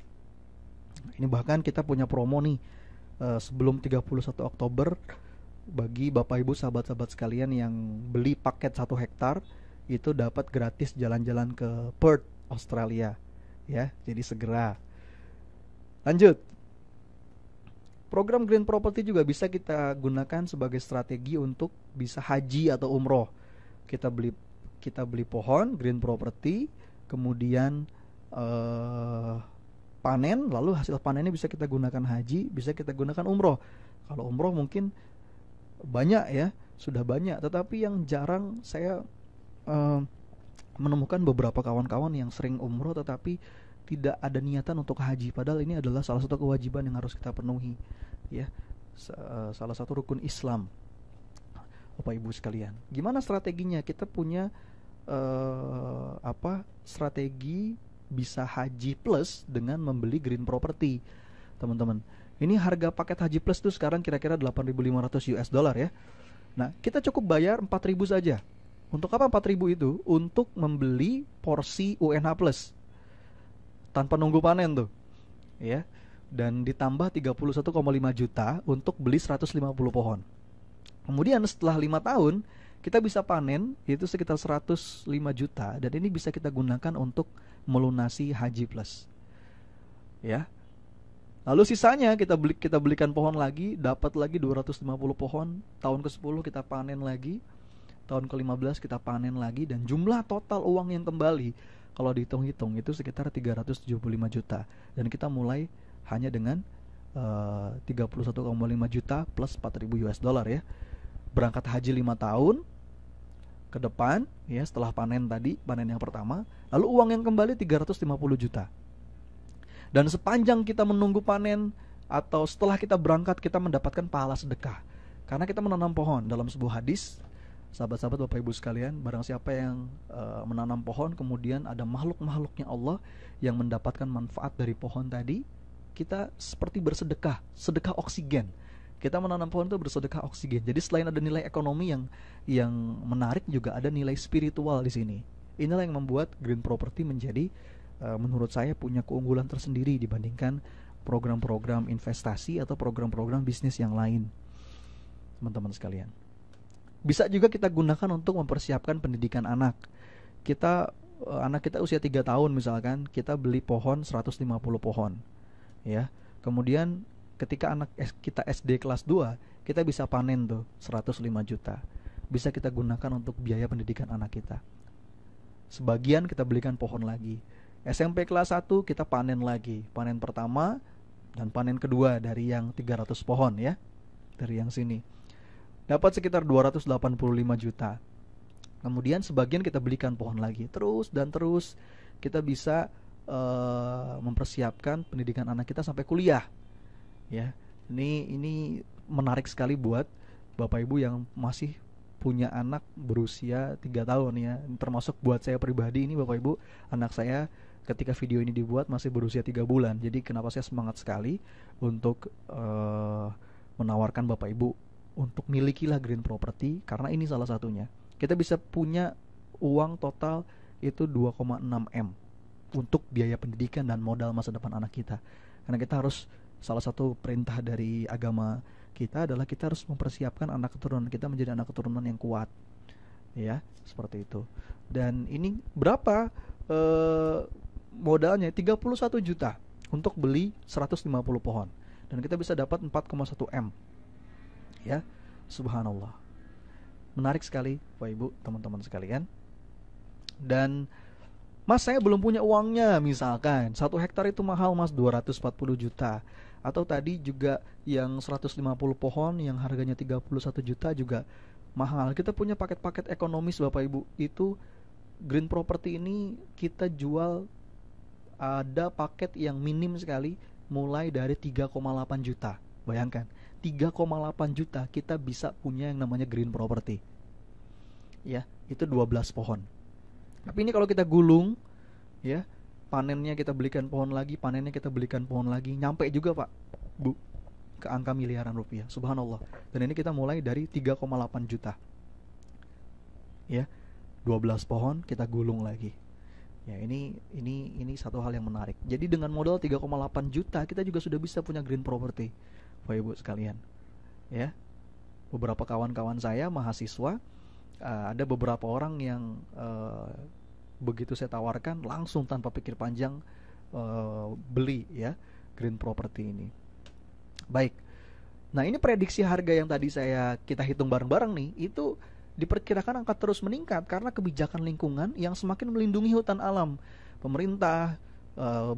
Ini bahkan kita punya promo nih sebelum 31 Oktober bagi Bapak Ibu sahabat-sahabat sekalian yang beli paket 1 hektar itu dapat gratis jalan-jalan ke Perth, Australia. Ya, jadi segera. Lanjut. Program Green Property juga bisa kita gunakan sebagai strategi untuk bisa haji atau umroh. Kita beli pohon Green Property, kemudian panen, lalu hasil panennya bisa kita gunakan haji, bisa kita gunakan umroh. Kalau umroh mungkin banyak ya, sudah banyak, tetapi yang jarang saya menemukan beberapa kawan-kawan yang sering umroh tetapi tidak ada niatan untuk haji, padahal ini adalah salah satu kewajiban yang harus kita penuhi ya, salah satu rukun Islam. Bapak Ibu sekalian, gimana strateginya? Kita punya strategi bisa haji plus dengan membeli Green Property, teman-teman. Ini harga paket haji plus tuh sekarang kira-kira 8.500 US dollar ya. Nah, kita cukup bayar 4.000 saja. Untuk apa 4.000 itu? Untuk membeli porsi UNH plus tanpa nunggu panen tuh. Ya. Dan ditambah 31,5 juta untuk beli 150 pohon. Kemudian setelah 5 tahun kita bisa panen itu sekitar 105 juta dan ini bisa kita gunakan untuk melunasi haji plus. Ya. Lalu sisanya kita belikan pohon lagi, dapat lagi 250 pohon, tahun ke-10 kita panen lagi. Tahun ke-15 kita panen lagi dan jumlah total uang yang kembali kalau dihitung-hitung itu sekitar 375 juta dan kita mulai hanya dengan 31,5 juta plus 4.000 US dollar ya. Berangkat haji 5 tahun ke depan ya, setelah panen tadi, panen yang pertama, lalu uang yang kembali 350 juta. Dan sepanjang kita menunggu panen atau setelah kita berangkat kita mendapatkan pahala sedekah. Karena kita menanam pohon. Dalam sebuah hadis, sahabat-sahabat Bapak Ibu sekalian, barang siapa yang menanam pohon kemudian ada makhluk-makhluknya Allah yang mendapatkan manfaat dari pohon tadi, kita seperti bersedekah, sedekah oksigen. Kita menanam pohon itu bersedekah oksigen. Jadi selain ada nilai ekonomi yang menarik, juga ada nilai spiritual di sini. Inilah yang membuat Green Property menjadi menurut saya punya keunggulan tersendiri dibandingkan program-program investasi atau program-program bisnis yang lain. Teman-teman sekalian. Bisa juga kita gunakan untuk mempersiapkan pendidikan anak. Anak kita usia 3 tahun misalkan, kita beli pohon 150 pohon. Ya. Kemudian ketika anak kita SD kelas 2, kita bisa panen tuh 105 juta. Bisa kita gunakan untuk biaya pendidikan anak kita. Sebagian kita belikan pohon lagi. SMP kelas 1 kita panen lagi. Panen pertama dan panen kedua dari yang 300 pohon ya. Dari yang sini. Dapat sekitar 285 juta. Kemudian sebagian kita belikan pohon lagi. Terus dan terus kita bisa mempersiapkan pendidikan anak kita sampai kuliah. Ya. Ini menarik sekali buat Bapak Ibu yang masih punya anak berusia 3 tahun ya. Termasuk buat saya pribadi ini Bapak Ibu, anak saya ketika video ini dibuat masih berusia 3 bulan. Jadi kenapa saya semangat sekali untuk menawarkan Bapak Ibu untuk milikilah Green Property, karena ini salah satunya. Kita bisa punya uang total itu 2,6 M untuk biaya pendidikan dan modal masa depan anak kita. Karena kita harus, salah satu perintah dari agama kita adalah kita harus mempersiapkan anak keturunan kita menjadi anak keturunan yang kuat. Ya, seperti itu. Dan ini berapa modalnya? 31 juta untuk beli 150 pohon. Dan kita bisa dapat 4,1 M. Ya, subhanallah. Menarik sekali Bapak Ibu, teman-teman sekalian. Dan Mas, saya belum punya uangnya misalkan. 1 hektar itu mahal Mas, 240 juta. Atau tadi juga yang 150 pohon yang harganya 31 juta juga mahal. Kita punya paket-paket ekonomis Bapak Ibu. Itu Green Property ini kita jual, ada paket yang minim sekali mulai dari 3,8 juta. Bayangkan, 3,8 juta kita bisa punya yang namanya Green Property. Ya, itu 12 pohon. Tapi ini kalau kita gulung, ya, panennya kita belikan pohon lagi, panennya kita belikan pohon lagi, nyampe juga Pak, Bu, ke angka miliaran rupiah. Subhanallah. Dan ini kita mulai dari 3,8 juta. Ya, 12 pohon kita gulung lagi. Ya, ini satu hal yang menarik. Jadi dengan modal 3,8 juta kita juga sudah bisa punya green property, Bapak Ibu sekalian. Ya. Beberapa kawan-kawan saya mahasiswa, ada beberapa orang yang begitu saya tawarkan langsung tanpa pikir panjang beli ya green property ini. Baik. Nah, ini prediksi harga yang tadi kita hitung bareng-bareng nih, itu diperkirakan akan terus meningkat karena kebijakan lingkungan yang semakin melindungi hutan alam. Pemerintah,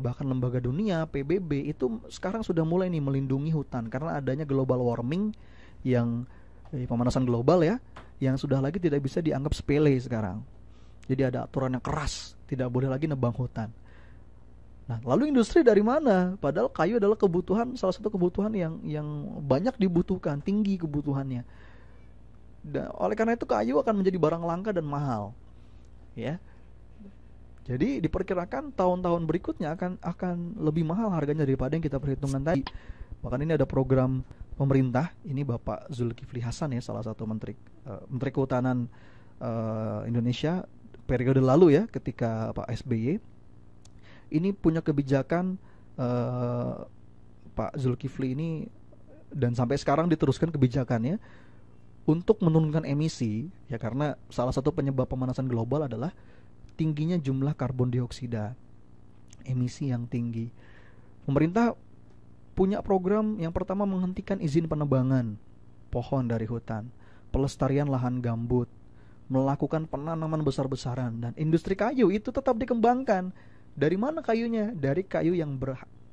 bahkan lembaga dunia, PBB itu sekarang sudah mulai nih melindungi hutan karena adanya global warming yang pemanasan global ya, yang sudah lagi tidak bisa dianggap sepele sekarang. Jadi ada aturan yang keras, tidak boleh lagi nebang hutan. Nah, lalu industri dari mana? Padahal kayu adalah kebutuhan, salah satu kebutuhan yang banyak dibutuhkan, tinggi kebutuhannya. Dan oleh karena itu kayu akan menjadi barang langka dan mahal. Ya. Jadi diperkirakan tahun-tahun berikutnya akan lebih mahal harganya daripada yang kita perhitungkan tadi. Bahkan ini ada program pemerintah, ini Bapak Zulkifli Hasan ya, salah satu Menteri Kehutanan Indonesia periode lalu ya, ketika Pak SBY. Ini punya kebijakan Pak Zulkifli ini, dan sampai sekarang diteruskan kebijakannya untuk menurunkan emisi ya, karena salah satu penyebab pemanasan global adalah tingginya jumlah karbon dioksida, emisi yang tinggi. Pemerintah punya program yang pertama menghentikan izin penebangan pohon dari hutan, pelestarian lahan gambut, melakukan penanaman besar-besaran, dan industri kayu itu tetap dikembangkan. Dari mana kayunya? Dari kayu yang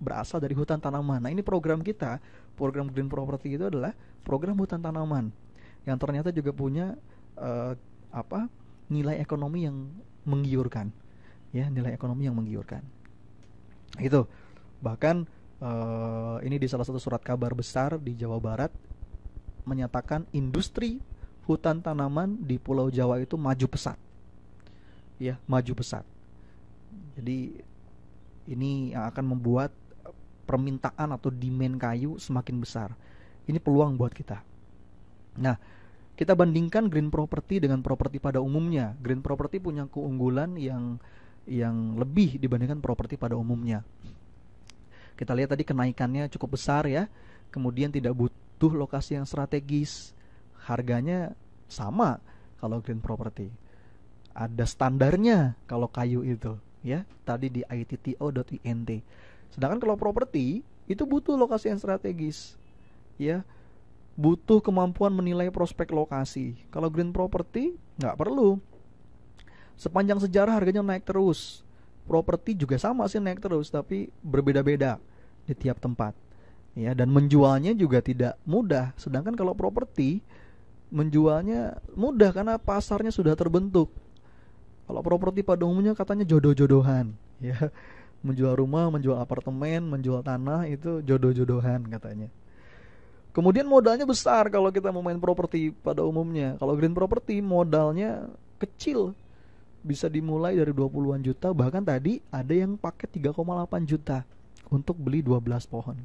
berasal dari hutan tanaman. Nah, ini program kita, program Green Property itu adalah program hutan tanaman yang ternyata juga punya nilai ekonomi yang menggiurkan, ya, nilai ekonomi yang menggiurkan. Itu bahkan ini di salah satu surat kabar besar di Jawa Barat menyatakan industri hutan tanaman di Pulau Jawa itu maju pesat, ya, maju pesat. Jadi ini yang akan membuat permintaan atau demand kayu semakin besar. Ini peluang buat kita. Nah, kita bandingkan green property dengan properti pada umumnya. Green property punya keunggulan yang lebih dibandingkan properti pada umumnya. Kita lihat tadi kenaikannya cukup besar ya. Kemudian tidak butuh lokasi yang strategis. Harganya sama kalau green property. Ada standarnya kalau kayu itu, ya. Tadi di ittto.int. Sedangkan kalau properti itu butuh lokasi yang strategis. Ya. Butuh kemampuan menilai prospek lokasi. Kalau green property nggak perlu. Sepanjang sejarah harganya naik terus. Properti juga sama sih naik terus, tapi berbeda-beda di tiap tempat. Ya, dan menjualnya juga tidak mudah. Sedangkan kalau properti menjualnya mudah karena pasarnya sudah terbentuk. Kalau properti pada umumnya katanya jodoh-jodohan, ya. Menjual rumah, menjual apartemen, menjual tanah itu jodoh-jodohan katanya. Kemudian modalnya besar kalau kita mau main properti pada umumnya. Kalau green property modalnya kecil. Bisa dimulai dari 20-an juta, bahkan tadi ada yang pakai 3,8 juta untuk beli 12 pohon.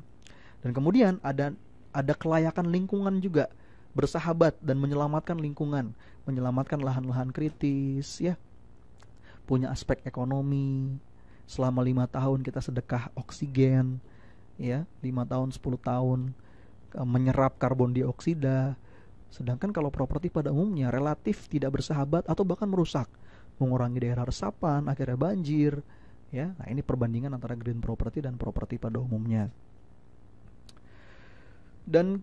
Dan kemudian ada kelayakan lingkungan juga, bersahabat dan menyelamatkan lingkungan, menyelamatkan lahan-lahan kritis ya. Punya aspek ekonomi. Selama 5 tahun kita sedekah oksigen ya, 5 tahun 10 tahun menyerap karbon dioksida. Sedangkan kalau properti pada umumnya relatif tidak bersahabat atau bahkan merusak, mengurangi daerah resapan, akhirnya banjir ya. Nah, ini perbandingan antara green property dan properti pada umumnya. Dan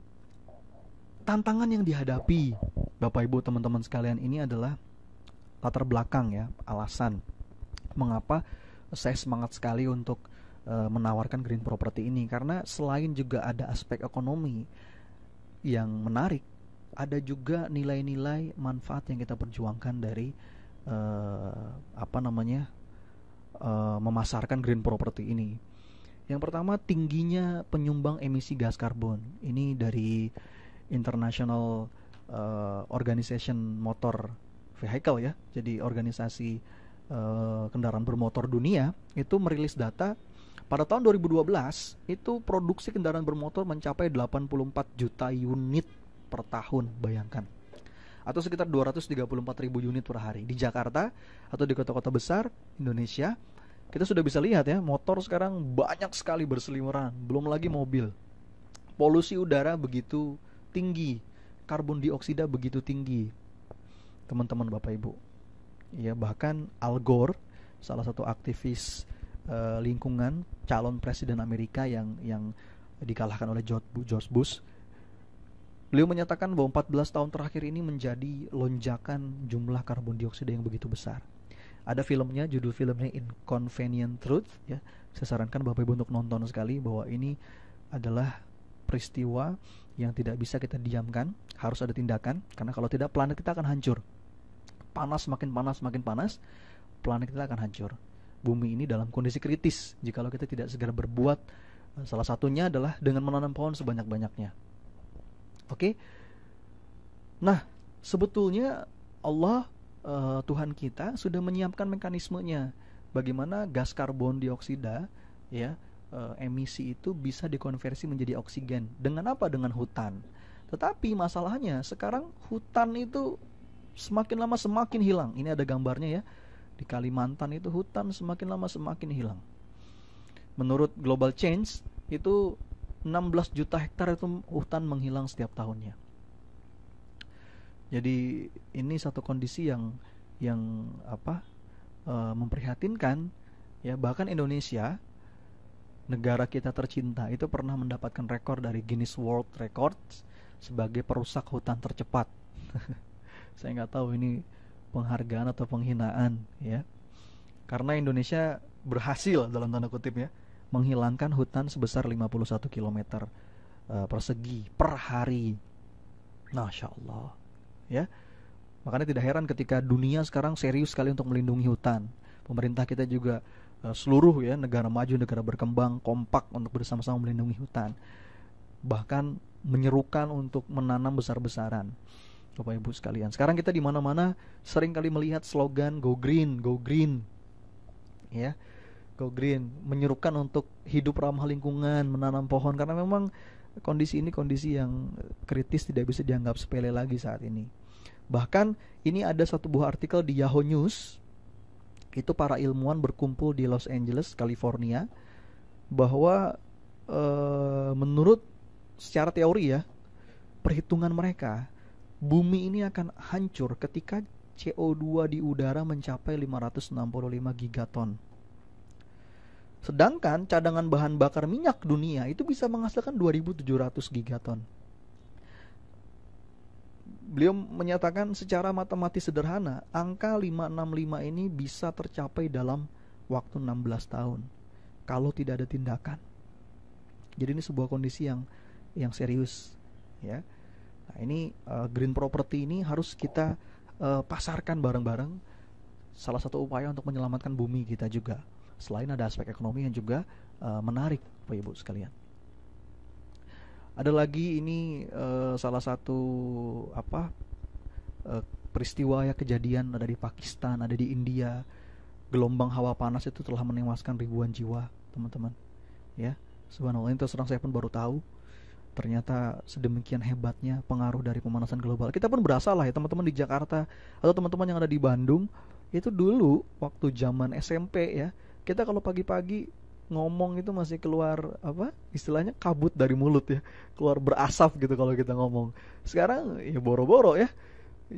tantangan yang dihadapi Bapak Ibu teman-teman sekalian ini adalah latar belakang ya, alasan mengapa saya semangat sekali untuk menawarkan green property ini, karena selain juga ada aspek ekonomi yang menarik, ada juga nilai-nilai manfaat yang kita perjuangkan dari memasarkan green property ini. Yang pertama, tingginya penyumbang emisi gas karbon. Ini dari International Organization Motor Vehicle ya. Jadi organisasi kendaraan bermotor dunia itu merilis data pada tahun 2012 itu produksi kendaraan bermotor mencapai 84 juta unit per tahun, bayangkan. Atau sekitar 234 ribu unit per hari. Di Jakarta atau di kota-kota besar Indonesia, kita sudah bisa lihat ya, motor sekarang banyak sekali berseliweran, belum lagi mobil. Polusi udara begitu tinggi, karbon dioksida begitu tinggi, teman-teman Bapak Ibu. Ya, bahkan Al Gore, salah satu aktivis lingkungan, calon presiden Amerika yang dikalahkan oleh George Bush, beliau menyatakan bahwa 14 tahun terakhir ini menjadi lonjakan jumlah karbon dioksida yang begitu besar. Ada filmnya, judul filmnya Inconvenient Truth ya. Saya sarankan Bapak Ibu untuk nonton sekali, bahwa ini adalah peristiwa yang tidak bisa kita diamkan, harus ada tindakan, karena kalau tidak planet kita akan hancur. Makin panas, planet kita akan hancur. Bumi ini dalam kondisi kritis jikalau kita tidak segera berbuat. Salah satunya adalah dengan menanam pohon sebanyak-banyaknya. Oke. Nah, sebetulnya Allah, Tuhan kita sudah menyiapkan mekanismenya bagaimana gas karbon dioksida ya, emisi itu bisa dikonversi menjadi oksigen. Dengan apa? Dengan hutan. Tetapi masalahnya sekarang hutan itu semakin lama semakin hilang. Ini ada gambarnya ya. Di Kalimantan itu hutan semakin lama semakin hilang. Menurut Global Change itu 16 juta hektar itu hutan menghilang setiap tahunnya. Jadi ini satu kondisi yang memprihatinkan ya. Bahkan Indonesia, negara kita tercinta, itu pernah mendapatkan rekor dari Guinness World Records sebagai perusak hutan tercepat. Saya nggak tahu ini penghargaan atau penghinaan ya, karena Indonesia berhasil dalam tanda kutip ya menghilangkan hutan sebesar 51 km persegi per hari. Masya Allah ya. Makanya tidak heran ketika dunia sekarang serius sekali untuk melindungi hutan. Pemerintah kita juga seluruh ya negara maju, negara berkembang kompak untuk bersama-sama melindungi hutan, bahkan menyerukan untuk menanam besar-besaran. Bapak Ibu sekalian, sekarang kita di mana-mana sering kali melihat slogan go green, ya, go green, menyerukan untuk hidup ramah lingkungan, menanam pohon, karena memang kondisi ini kondisi yang kritis, tidak bisa dianggap sepele lagi saat ini. Bahkan ini ada satu buah artikel di Yahoo News, itu para ilmuwan berkumpul di Los Angeles, California, bahwa menurut secara teori ya, perhitungan mereka, bumi ini akan hancur ketika CO2 di udara mencapai 565 gigaton. Sedangkan cadangan bahan bakar minyak dunia itu bisa menghasilkan 2.700 gigaton. Beliau menyatakan secara matematis sederhana, angka 565 ini bisa tercapai dalam waktu 16 tahun kalau tidak ada tindakan. Jadi ini sebuah kondisi yang serius ya. Nah, ini green property ini harus kita pasarkan bareng-bareng. Salah satu upaya untuk menyelamatkan bumi kita juga. Selain ada aspek ekonomi yang juga menarik, Bapak Ibu sekalian. Ada lagi ini salah satu peristiwa ya, kejadian ada di Pakistan, ada di India. Gelombang hawa panas itu telah menewaskan ribuan jiwa, teman-teman. Ya, subhanallah, itu terus terang saya pun baru tahu. Ternyata sedemikian hebatnya pengaruh dari pemanasan global. Kita pun berasa lah ya, teman-teman di Jakarta atau teman-teman yang ada di Bandung, itu dulu waktu zaman SMP ya, kita kalau pagi-pagi ngomong itu masih keluar istilahnya kabut dari mulut ya, keluar berasap gitu kalau kita ngomong. Sekarang ya boro-boro ya,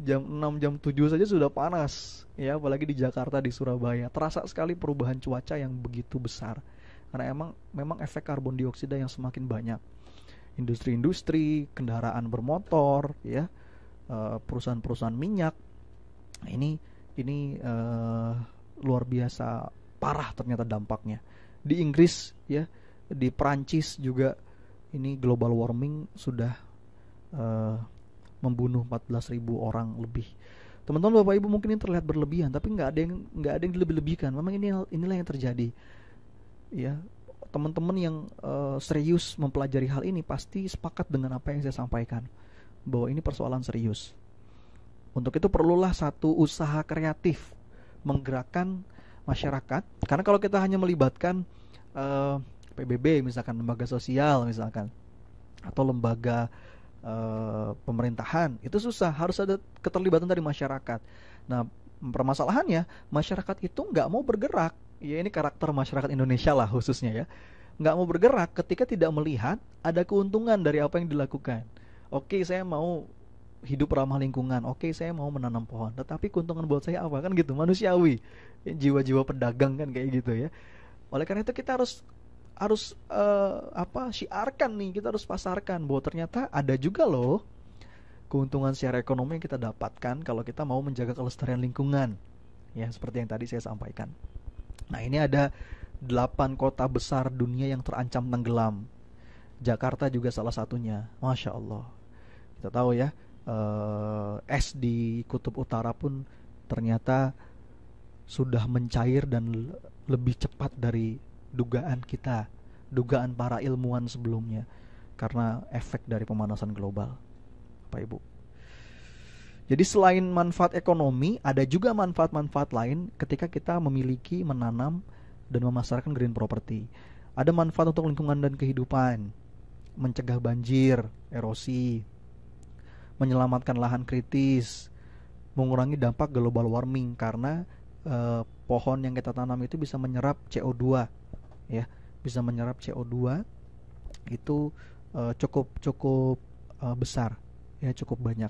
jam 6 jam 7 saja sudah panas ya, apalagi di Jakarta, di Surabaya. Terasa sekali perubahan cuaca yang begitu besar karena memang efek karbon dioksida yang semakin banyak. Industri-industri, kendaraan bermotor, ya, perusahaan-perusahaan minyak, ini luar biasa parah ternyata dampaknya. Di Inggris, ya, di Perancis juga ini global warming sudah membunuh 14.000 orang lebih. Teman-teman Bapak Ibu, mungkin ini terlihat berlebihan, tapi nggak ada yang dilebih-lebihkan. Memang inilah yang terjadi, ya. Teman-teman yang serius mempelajari hal ini pasti sepakat dengan apa yang saya sampaikan, bahwa ini persoalan serius. Untuk itu perlulah satu usaha kreatif, menggerakkan masyarakat. Karena kalau kita hanya melibatkan PBB misalkan, lembaga sosial misalkan, atau lembaga pemerintahan, itu susah, harus ada keterlibatan dari masyarakat. Nah, permasalahannya masyarakat itu nggak mau bergerak. Ya, ini karakter masyarakat Indonesia lah khususnya ya, nggak mau bergerak ketika tidak melihat ada keuntungan dari apa yang dilakukan. Oke, saya mau hidup ramah lingkungan, oke saya mau menanam pohon, tetapi keuntungan buat saya apa, kan gitu, manusiawi, jiwa-jiwa pedagang kan kayak gitu ya. Oleh karena itu kita harus harus syiarkan nih, kita harus pasarkan bahwa ternyata ada juga loh keuntungan secara ekonomi yang kita dapatkan kalau kita mau menjaga kelestarian lingkungan. Ya, seperti yang tadi saya sampaikan. Nah, ini ada 8 kota besar dunia yang terancam tenggelam. Jakarta juga salah satunya. Masya Allah. Kita tahu ya, es di kutub utara pun ternyata sudah mencair dan lebih cepat dari dugaan kita, dugaan para ilmuwan sebelumnya, karena efek dari pemanasan global, Pak Ibu. Jadi selain manfaat ekonomi, ada juga manfaat-manfaat lain ketika kita memiliki, menanam, dan memasarkan green property. Ada manfaat untuk lingkungan dan kehidupan, mencegah banjir, erosi, menyelamatkan lahan kritis, mengurangi dampak global warming karena pohon yang kita tanam itu bisa menyerap CO2, ya, bisa menyerap CO2 itu cukup besar, ya, cukup banyak.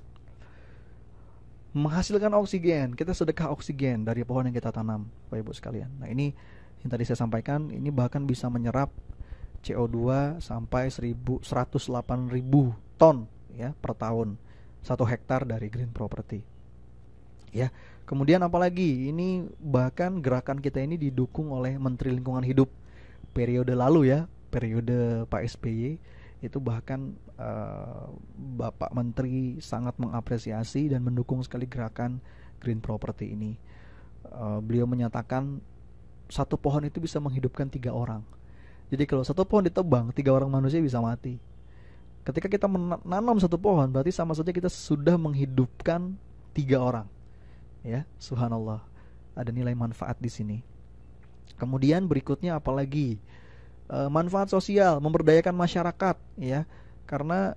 Menghasilkan oksigen, kita sedekah oksigen dari pohon yang kita tanam, Bapak Ibu sekalian. Nah, ini yang tadi saya sampaikan, ini bahkan bisa menyerap CO2 sampai 108.000 ton ya per tahun, 1 hektar dari green property. Ya, kemudian apalagi, ini bahkan gerakan kita ini didukung oleh Menteri Lingkungan Hidup periode lalu ya, periode Pak SBY. Itu bahkan Bapak Menteri sangat mengapresiasi dan mendukung sekali gerakan green property ini. Beliau menyatakan 1 pohon itu bisa menghidupkan 3 orang. Jadi kalau 1 pohon ditebang, 3 orang manusia bisa mati. Ketika kita menanam 1 pohon, berarti sama saja kita sudah menghidupkan 3 orang. Ya, subhanallah. Ada nilai manfaat di sini. Kemudian berikutnya apalagi? Manfaat sosial, memberdayakan masyarakat, ya, karena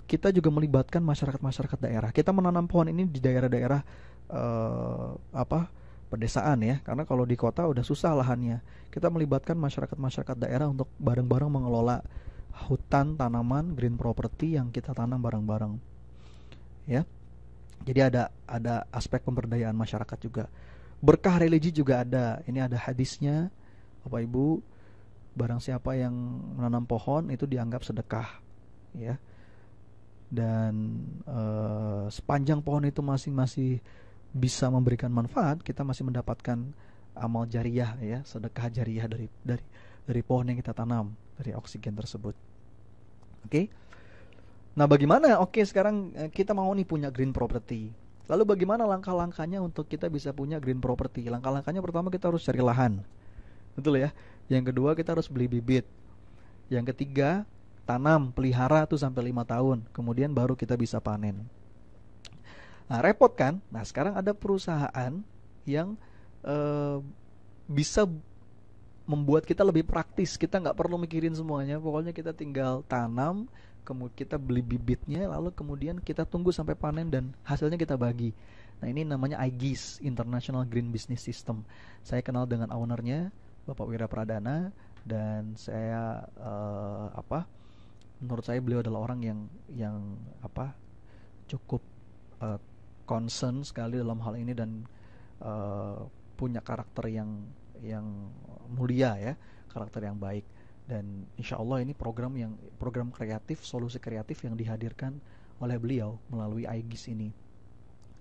kita juga melibatkan masyarakat daerah. Kita menanam pohon ini di daerah-daerah pedesaan ya, karena kalau di kota udah susah lahannya. Kita melibatkan masyarakat daerah untuk bareng-bareng mengelola hutan, tanaman, green property yang kita tanam bareng-bareng, ya. Jadi ada aspek pemberdayaan masyarakat juga. Berkah religi juga ada. Ini ada hadisnya, Bapak Ibu, barang siapa yang menanam pohon itu dianggap sedekah, ya. Dan sepanjang pohon itu masih bisa memberikan manfaat, kita masih mendapatkan amal jariyah, ya, sedekah jariyah dari pohon yang kita tanam, dari oksigen tersebut. Oke. Nah, bagaimana? Oke, sekarang kita mau nih punya green property. Lalu bagaimana langkah-langkahnya untuk kita bisa punya green property? Langkah-langkahnya, pertama kita harus cari lahan. Betul ya. Yang kedua kita harus beli bibit. Yang ketiga tanam, pelihara tuh sampai 5 tahun. Kemudian baru kita bisa panen. Nah, repot kan? Nah, sekarang ada perusahaan yang bisa membuat kita lebih praktis. Kita nggak perlu mikirin semuanya. Pokoknya kita tinggal tanam, kemudian kita beli bibitnya, lalu kemudian kita tunggu sampai panen dan hasilnya kita bagi. Nah, ini namanya IGIS, International Green Business System. Saya kenal dengan ownernya, Bapak Wira Pradana, dan saya menurut saya beliau adalah orang yang cukup concern sekali dalam hal ini dan punya karakter yang mulia ya, karakter yang baik. Dan insya Allah ini program kreatif, solusi kreatif yang dihadirkan oleh beliau melalui IGIS ini.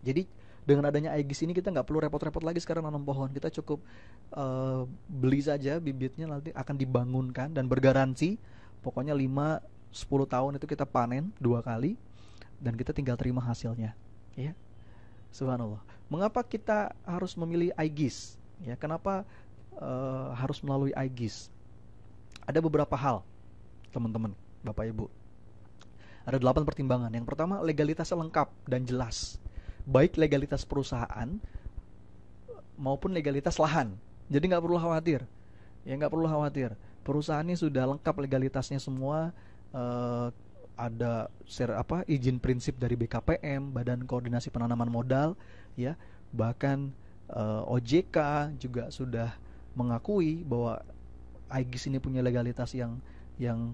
Jadi dengan adanya IGIS ini kita nggak perlu repot-repot lagi sekarang nanam pohon. Kita cukup beli saja bibitnya, nanti akan dibangunkan dan bergaransi pokoknya 5-10 tahun itu kita panen 2 kali dan kita tinggal terima hasilnya, ya. Subhanallah. Mengapa kita harus memilih IGIS? Ya, kenapa harus melalui IGIS? Ada beberapa hal, teman-teman, Bapak Ibu. Ada 8 pertimbangan. Yang pertama, legalitasnya lengkap dan jelas. baik legalitas perusahaan maupun legalitas lahan. Jadi nggak perlu khawatir, ya nggak perlu khawatir. Perusahaan ini sudah lengkap legalitasnya semua, ada izin prinsip dari BKPM, Badan Koordinasi Penanaman Modal, ya. Bahkan OJK juga sudah mengakui bahwa AIGIS ini punya legalitas yang yang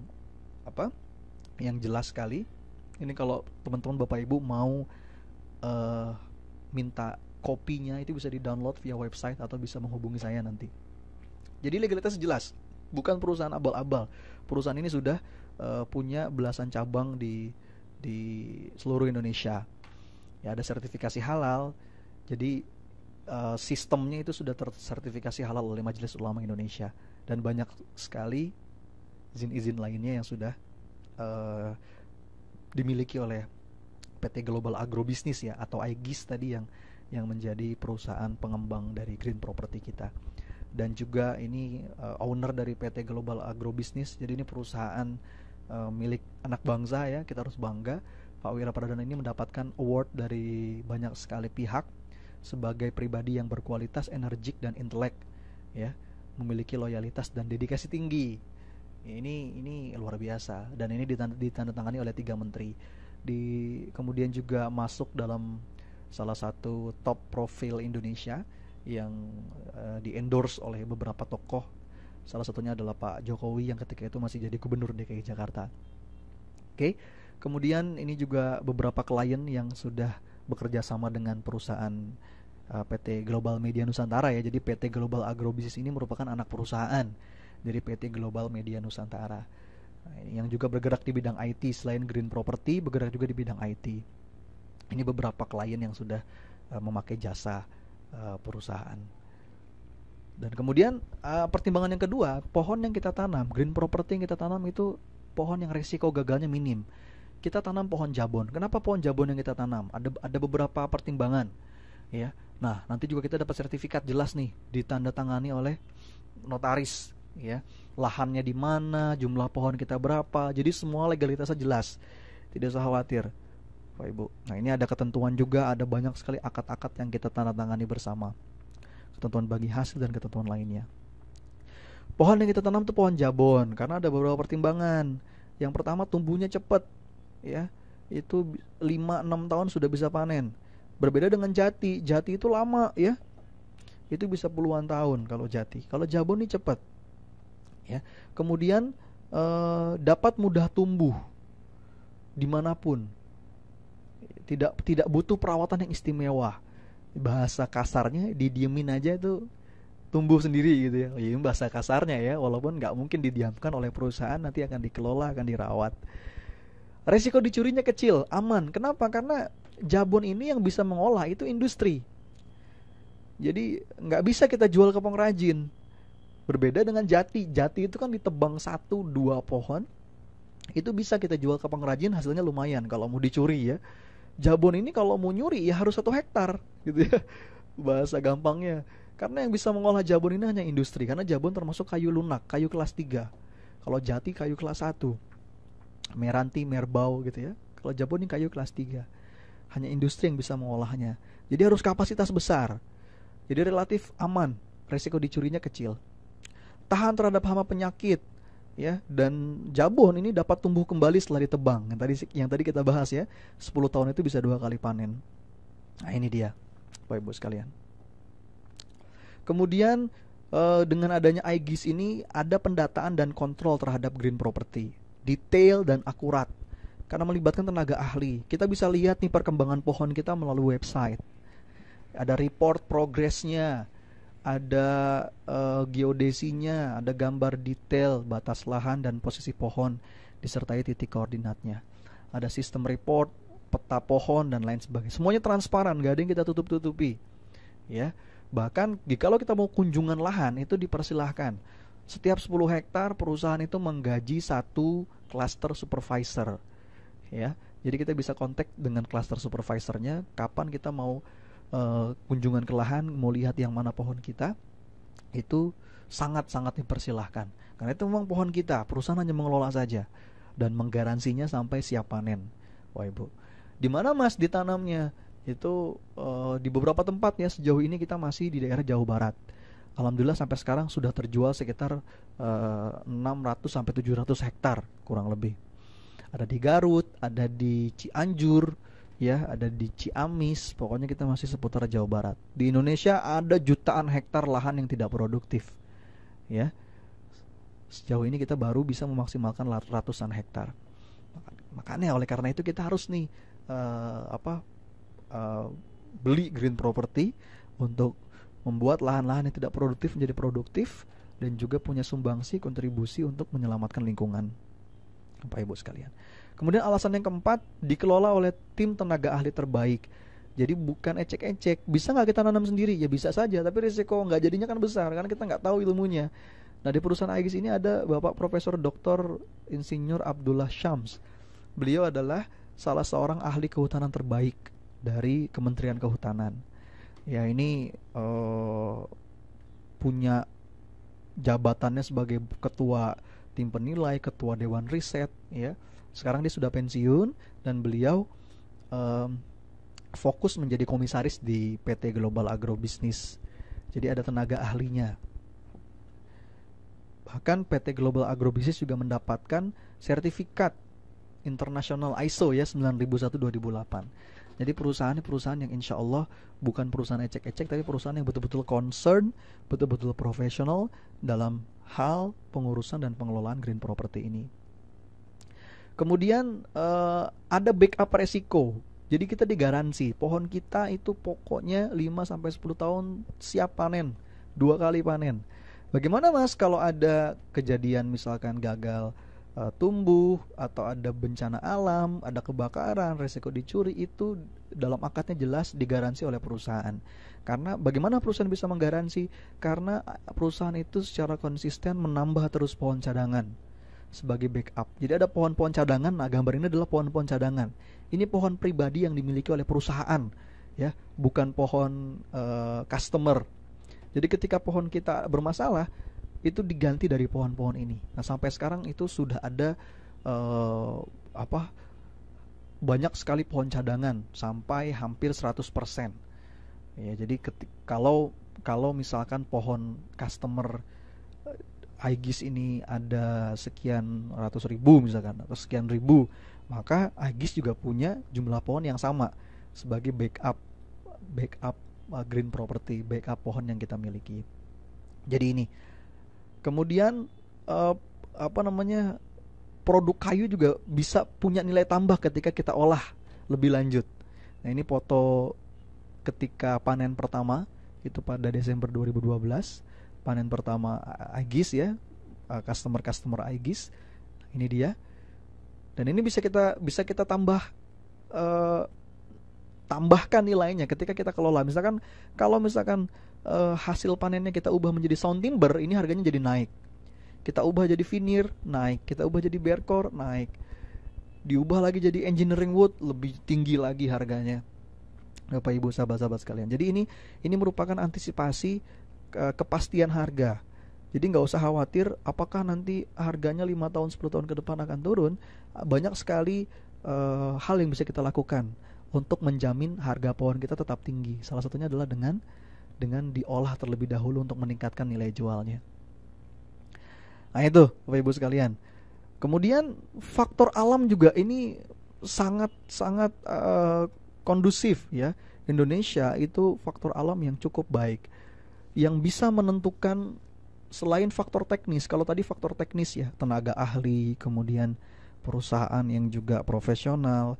jelas sekali. Ini kalau teman-teman Bapak Ibu mau minta kopinya, itu bisa di-download via website atau bisa menghubungi saya nanti. Jadi legalitas jelas, bukan perusahaan abal-abal. Perusahaan ini sudah punya belasan cabang di seluruh Indonesia. Ya, ada sertifikasi halal. Jadi sistemnya itu sudah tersertifikasi halal oleh Majelis Ulama Indonesia, dan banyak sekali izin-izin lainnya yang sudah dimiliki oleh PT Global Agrobisnis, ya, atau AIGIS tadi yang menjadi perusahaan pengembang dari green property kita. Dan juga ini owner dari PT Global Agrobisnis. Jadi ini perusahaan milik anak bangsa, ya, kita harus bangga. Pak Wira Pradana ini mendapatkan award dari banyak sekali pihak sebagai pribadi yang berkualitas, energik, dan intelek, ya, memiliki loyalitas dan dedikasi tinggi. Ini luar biasa, dan ini ditandatangani oleh 3 menteri. Kemudian juga masuk dalam salah satu top profil Indonesia yang di-endorse oleh beberapa tokoh. Salah satunya adalah Pak Jokowi yang ketika itu masih jadi Gubernur DKI Jakarta. Oke. Kemudian ini juga beberapa klien yang sudah bekerja sama dengan perusahaan PT Global Media Nusantara, ya. Jadi PT Global Agrobisnis ini merupakan anak perusahaan dari PT Global Media Nusantara, yang juga bergerak di bidang IT. Selain green property, bergerak juga di bidang IT. Ini beberapa klien yang sudah memakai jasa perusahaan. Dan kemudian pertimbangan yang kedua, pohon yang kita tanam, green property yang kita tanam itu pohon yang resiko gagalnya minim. Kita tanam pohon jabon. Kenapa pohon jabon yang kita tanam? Ada beberapa pertimbangan, ya. Nah, nanti juga kita dapat sertifikat jelas nih, ditandatangani oleh notaris, ya. Lahannya di mana, jumlah pohon kita berapa. Jadi semua legalitasnya jelas. Tidak usah khawatir, Pak Ibu. Nah, ini ada ketentuan juga, ada banyak sekali akad-akad yang kita tandatangani bersama. Ketentuan bagi hasil dan ketentuan lainnya. Pohon yang kita tanam itu pohon jabon karena ada beberapa pertimbangan. Yang pertama, tumbuhnya cepat, ya. Itu 5-6 tahun sudah bisa panen. Berbeda dengan jati. Jati itu lama, ya. Itu bisa puluhan tahun kalau jati. Kalau jabon ini cepat, ya. Kemudian dapat mudah tumbuh dimanapun. Tidak butuh perawatan yang istimewa. Bahasa kasarnya didiemin aja itu tumbuh sendiri gitu, ya. Ini bahasa kasarnya, ya, walaupun nggak mungkin didiamkan oleh perusahaan, nanti akan dikelola, akan dirawat. Resiko dicurinya kecil, aman. Kenapa? Karena jabon ini yang bisa mengolah itu industri. Jadi nggak bisa kita jual ke pengrajin. Berbeda dengan jati. Jati itu kan ditebang 1-2 pohon, itu bisa kita jual ke pengrajin, hasilnya lumayan kalau mau dicuri, ya. Jabon ini kalau mau nyuri ya harus 1 hektar gitu, ya, bahasa gampangnya. Karena yang bisa mengolah jabon ini hanya industri, karena jabon termasuk kayu lunak, kayu kelas 3. Kalau jati kayu kelas 1, meranti, merbau gitu, ya. Kalau jabon ini kayu kelas 3. Hanya industri yang bisa mengolahnya. Jadi harus kapasitas besar. Jadi relatif aman, resiko dicurinya kecil. Tahan terhadap hama penyakit, ya, dan jabon ini dapat tumbuh kembali setelah ditebang. Yang tadi kita bahas, ya, 10 tahun itu bisa 2 kali panen. Nah, ini dia, Bapak Ibu sekalian. Kemudian dengan adanya AIGIS ini ada pendataan dan kontrol terhadap green property, detail dan akurat, karena melibatkan tenaga ahli. Kita bisa lihat nih perkembangan pohon kita melalui website. Ada report progresnya, ada geodesinya, ada gambar detail batas lahan dan posisi pohon disertai titik koordinatnya. Ada sistem report, peta pohon dan lain sebagainya. Semuanya transparan, gak ada yang kita tutup-tutupi, ya. Bahkan kalau kita mau kunjungan lahan itu dipersilahkan. Setiap 10 hektar perusahaan itu menggaji 1 cluster supervisor, ya. Jadi kita bisa kontak dengan cluster supervisornya kapan kita mau kunjungan ke lahan, mau lihat yang mana pohon kita, itu sangat-sangat dipersilahkan. Karena itu memang pohon kita, perusahaan hanya mengelola saja dan menggaransinya sampai siap panen. Wah, Ibu, di mana Mas ditanamnya? Itu di beberapa tempat ya, sejauh ini kita masih di daerah Jawa Barat. Alhamdulillah sampai sekarang sudah terjual sekitar 600 sampai 700 hektar kurang lebih. Ada di Garut, ada di Cianjur, ya, ada di Ciamis. Pokoknya kita masih seputar Jawa Barat. Di Indonesia ada jutaan hektar lahan yang tidak produktif, ya. Sejauh ini kita baru bisa memaksimalkan ratusan hektar. Makanya oleh karena itu kita harus nih beli green property untuk membuat lahan-lahan yang tidak produktif menjadi produktif, dan juga punya sumbangsi kontribusi untuk menyelamatkan lingkungan, Bapak Ibu sekalian. Kemudian alasan yang keempat, dikelola oleh tim tenaga ahli terbaik. Jadi bukan ecek-ecek. Bisa nggak kita nanam sendiri? Ya bisa saja, tapi risiko nggak jadinya kan besar karena kita nggak tahu ilmunya. Nah, di perusahaan Aegis ini ada Bapak Profesor Dr. Insinyur Abdullah Syams. Beliau adalah salah seorang ahli kehutanan terbaik dari Kementerian Kehutanan. Ya, ini punya jabatannya sebagai ketua tim penilai, ketua dewan riset, ya. Sekarang dia sudah pensiun dan beliau fokus menjadi komisaris di PT Global Agrobisnis. Jadi ada tenaga ahlinya. Bahkan PT Global Agrobisnis juga mendapatkan sertifikat internasional ISO ya 9001/2008. Jadi perusahaan yang insya Allah bukan perusahaan ecek-ecek, tapi perusahaan yang betul-betul concern, betul-betul profesional dalam hal pengurusan dan pengelolaan green property ini. Kemudian ada backup resiko. Jadi kita digaransi pohon kita itu pokoknya 5-10 tahun siap panen, 2 kali panen. Bagaimana Mas kalau ada kejadian misalkan gagal tumbuh, atau ada bencana alam, ada kebakaran, resiko dicuri, itu dalam akadnya jelas digaransi oleh perusahaan. Karena bagaimana perusahaan bisa menggaransi? Karena perusahaan itu secara konsisten menambah terus pohon cadangan sebagai backup. Jadi ada pohon-pohon cadangan. Nah, gambar ini adalah pohon-pohon cadangan. Ini pohon pribadi yang dimiliki oleh perusahaan, ya, bukan pohon customer. Jadi ketika pohon kita bermasalah, itu diganti dari pohon-pohon ini. Nah, sampai sekarang itu sudah ada banyak sekali pohon cadangan sampai hampir 100%. Ya, jadi kalau misalkan pohon customer Aegis ini ada sekian ratus ribu misalkan, atau sekian ribu, maka Aegis juga punya jumlah pohon yang sama sebagai backup green property, backup pohon yang kita miliki. Jadi ini. Kemudian produk kayu juga bisa punya nilai tambah ketika kita olah lebih lanjut. Nah, ini foto ketika panen pertama itu pada Desember 2012. Panen pertama Aegis ya, customer Aegis. Ini dia. Dan ini bisa kita tambahkan nilainya ketika kita kelola. Misalkan kalau hasil panennya kita ubah menjadi sound timber, ini harganya jadi naik. Kita ubah jadi veneer, naik. Kita ubah jadi barcore, naik. Diubah lagi jadi engineering wood, lebih tinggi lagi harganya. Bapak Ibu sahabat-sahabat sekalian. Jadi ini merupakan antisipasi kepastian harga. Jadi nggak usah khawatir apakah nanti harganya 5 tahun 10 tahun ke depan akan turun. Banyak sekali hal yang bisa kita lakukan untuk menjamin harga pohon kita tetap tinggi. Salah satunya adalah dengan diolah terlebih dahulu untuk meningkatkan nilai jualnya. Nah, itu Bapak Ibu sekalian. Kemudian faktor alam juga ini sangat kondusif ya. Indonesia itu faktor alam yang cukup baik, yang bisa menentukan selain faktor teknis. Kalau tadi faktor teknis ya, tenaga ahli, kemudian perusahaan yang juga profesional.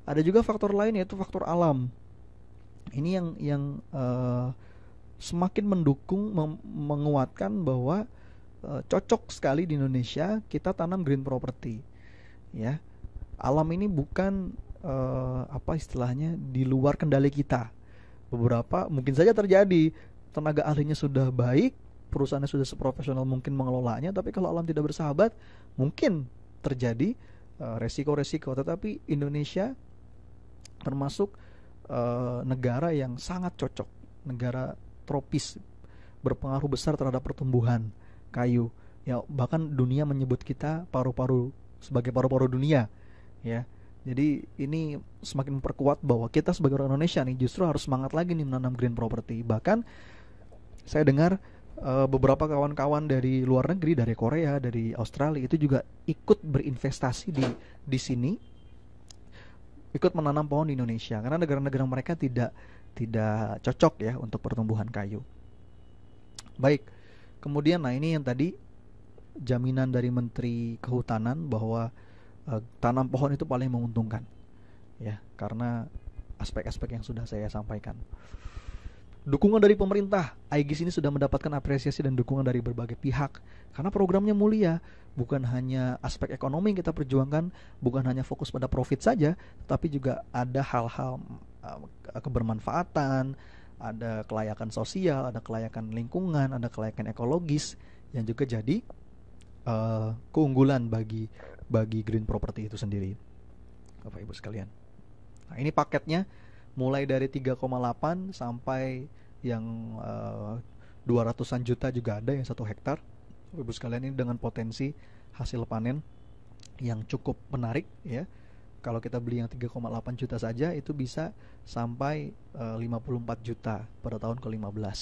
Ada juga faktor lain, yaitu faktor alam. Ini yang semakin mendukung, menguatkan bahwa cocok sekali di Indonesia kita tanam green property. Ya, alam ini bukan istilahnya di luar kendali kita. Beberapa mungkin saja terjadi, tenaga ahlinya sudah baik, perusahaannya sudah seprofesional mungkin mengelolanya, tapi kalau alam tidak bersahabat mungkin terjadi resiko-resiko. Tetapi Indonesia termasuk negara yang sangat cocok, negara tropis, berpengaruh besar terhadap pertumbuhan kayu. Ya, bahkan dunia menyebut kita paru-paru sebagai paru-paru dunia, ya. Jadi ini semakin memperkuat bahwa kita sebagai orang Indonesia nih justru harus semangat lagi nih menanam green property. Bahkan saya dengar beberapa kawan-kawan dari luar negeri, dari Korea, dari Australia itu juga ikut berinvestasi di sini, ikut menanam pohon di Indonesia karena negara-negara mereka tidak cocok ya untuk pertumbuhan kayu. Baik. Kemudian nah ini yang tadi jaminan dari Menteri Kehutanan bahwa tanam pohon itu paling menguntungkan. Ya, karena aspek-aspek yang sudah saya sampaikan. Dukungan dari pemerintah, Aegis ini sudah mendapatkan apresiasi dan dukungan dari berbagai pihak karena programnya mulia, bukan hanya aspek ekonomi yang kita perjuangkan, bukan hanya fokus pada profit saja, tapi juga ada hal-hal kebermanfaatan, ada kelayakan sosial, ada kelayakan lingkungan, ada kelayakan ekologis yang juga jadi keunggulan bagi green property itu sendiri, Bapak Ibu sekalian. Nah, ini paketnya mulai dari 3,8 sampai yang 200-an juta juga ada yang 1 hektar. Bapak Ibu sekalian, ini dengan potensi hasil panen yang cukup menarik ya. Kalau kita beli yang 3,8 juta saja itu bisa sampai 54 juta pada tahun ke-15.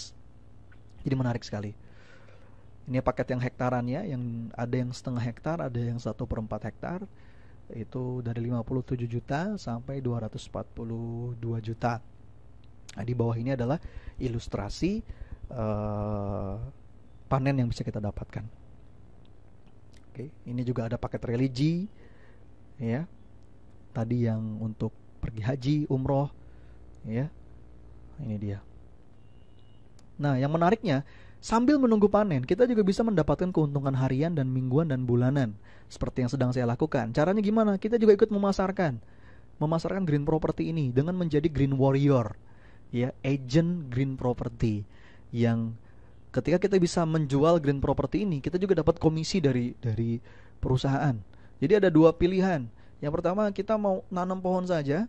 Jadi menarik sekali. Ini paket yang hektarannya, yang ada yang setengah hektar, ada yang 1/4 hektar. Itu dari 57 juta sampai 242 juta. Nah, di bawah ini adalah ilustrasi panen yang bisa kita dapatkan. Oke, ini juga ada paket religi ya. Tadi yang untuk pergi haji, umroh ya. Ini dia. Nah, yang menariknya, sambil menunggu panen, kita juga bisa mendapatkan keuntungan harian dan mingguan dan bulanan seperti yang sedang saya lakukan. Caranya gimana? Kita juga ikut memasarkan green property ini dengan menjadi green warrior, ya, agent green property, yang ketika kita bisa menjual green property ini, kita juga dapat komisi dari perusahaan. Jadi ada 2 pilihan. Yang pertama, kita mau nanam pohon saja,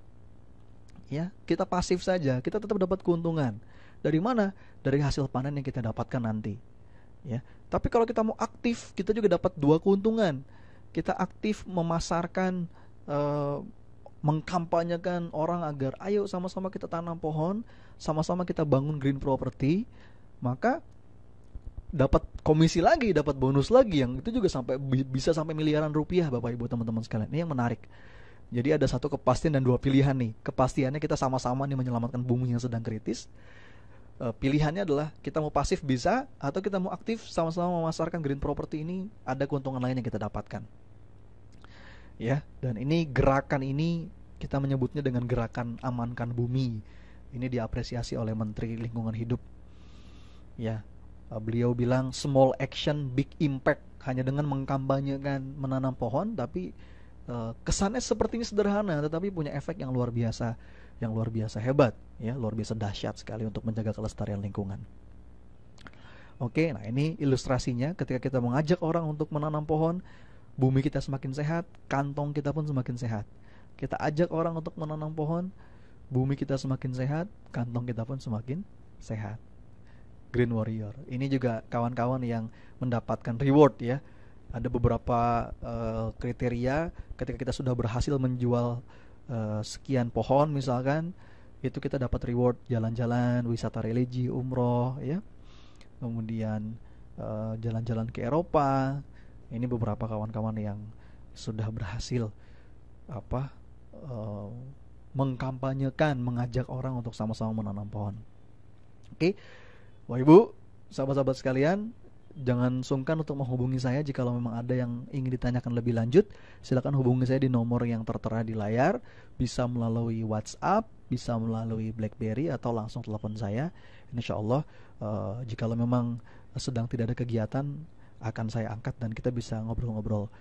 ya, kita pasif saja, kita tetap dapat keuntungan. Dari mana? Dari hasil panen yang kita dapatkan nanti. Ya. Tapi kalau kita mau aktif, kita juga dapat 2 keuntungan. Kita aktif memasarkan, mengkampanyekan orang agar ayo sama-sama kita tanam pohon, sama-sama kita bangun green property, maka dapat komisi lagi, dapat bonus lagi yang itu juga bisa sampai miliaran rupiah, Bapak Ibu teman-teman sekalian. Ini yang menarik. Jadi ada 1 kepastian dan 2 pilihan nih. Kepastiannya kita sama-sama nih menyelamatkan bumi yang sedang kritis. Pilihannya adalah kita mau pasif bisa, atau kita mau aktif sama-sama memasarkan green property ini, ada keuntungan lain yang kita dapatkan. Ya, dan ini gerakan ini kita menyebutnya dengan gerakan amankan bumi. Ini diapresiasi oleh Menteri Lingkungan Hidup. Ya, beliau bilang small action big impact, hanya dengan mengkampanyekan menanam pohon, tapi kesannya sepertinya sederhana, tetapi punya efek yang luar biasa hebat, ya, luar biasa dahsyat sekali untuk menjaga kelestarian lingkungan. Oke, nah ini ilustrasinya ketika kita mengajak orang untuk menanam pohon, bumi kita semakin sehat, kantong kita pun semakin sehat. Kita ajak orang untuk menanam pohon, bumi kita semakin sehat, kantong kita pun semakin sehat. Green Warrior. Ini juga kawan-kawan yang mendapatkan reward ya. Ada beberapa kriteria ketika kita sudah berhasil menjual sekian pohon misalkan, itu kita dapat reward jalan-jalan, wisata religi, umroh ya. Kemudian jalan-jalan ke Eropa. Ini beberapa kawan-kawan yang sudah berhasil mengkampanyekan, mengajak orang untuk sama-sama menanam pohon. Oke. Wah, Ibu, sahabat-sahabat sekalian, jangan sungkan untuk menghubungi saya jika memang ada yang ingin ditanyakan lebih lanjut. Silakan hubungi saya di nomor yang tertera di layar, bisa melalui WhatsApp, bisa melalui BlackBerry, atau langsung telepon saya. Insyaallah jika memang sedang tidak ada kegiatan, akan saya angkat dan kita bisa ngobrol-ngobrol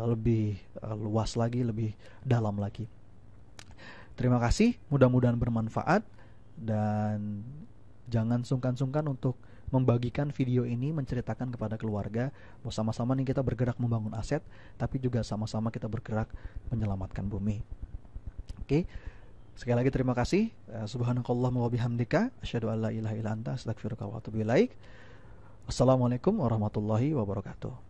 lebih luas lagi, lebih dalam lagi. Terima kasih, mudah-mudahan bermanfaat, dan jangan sungkan-sungkan untuk membagikan video ini, menceritakan kepada keluarga bahwa sama-sama nih kita bergerak membangun aset, tapi juga sama-sama kita bergerak menyelamatkan bumi. Oke. Sekali lagi terima kasih. Subhanakallahumma wa bihamdika asyhadu an la ilaha illa anta astaghfiruka wa atubu ilaik. Wassalamualaikum warahmatullahi wabarakatuh.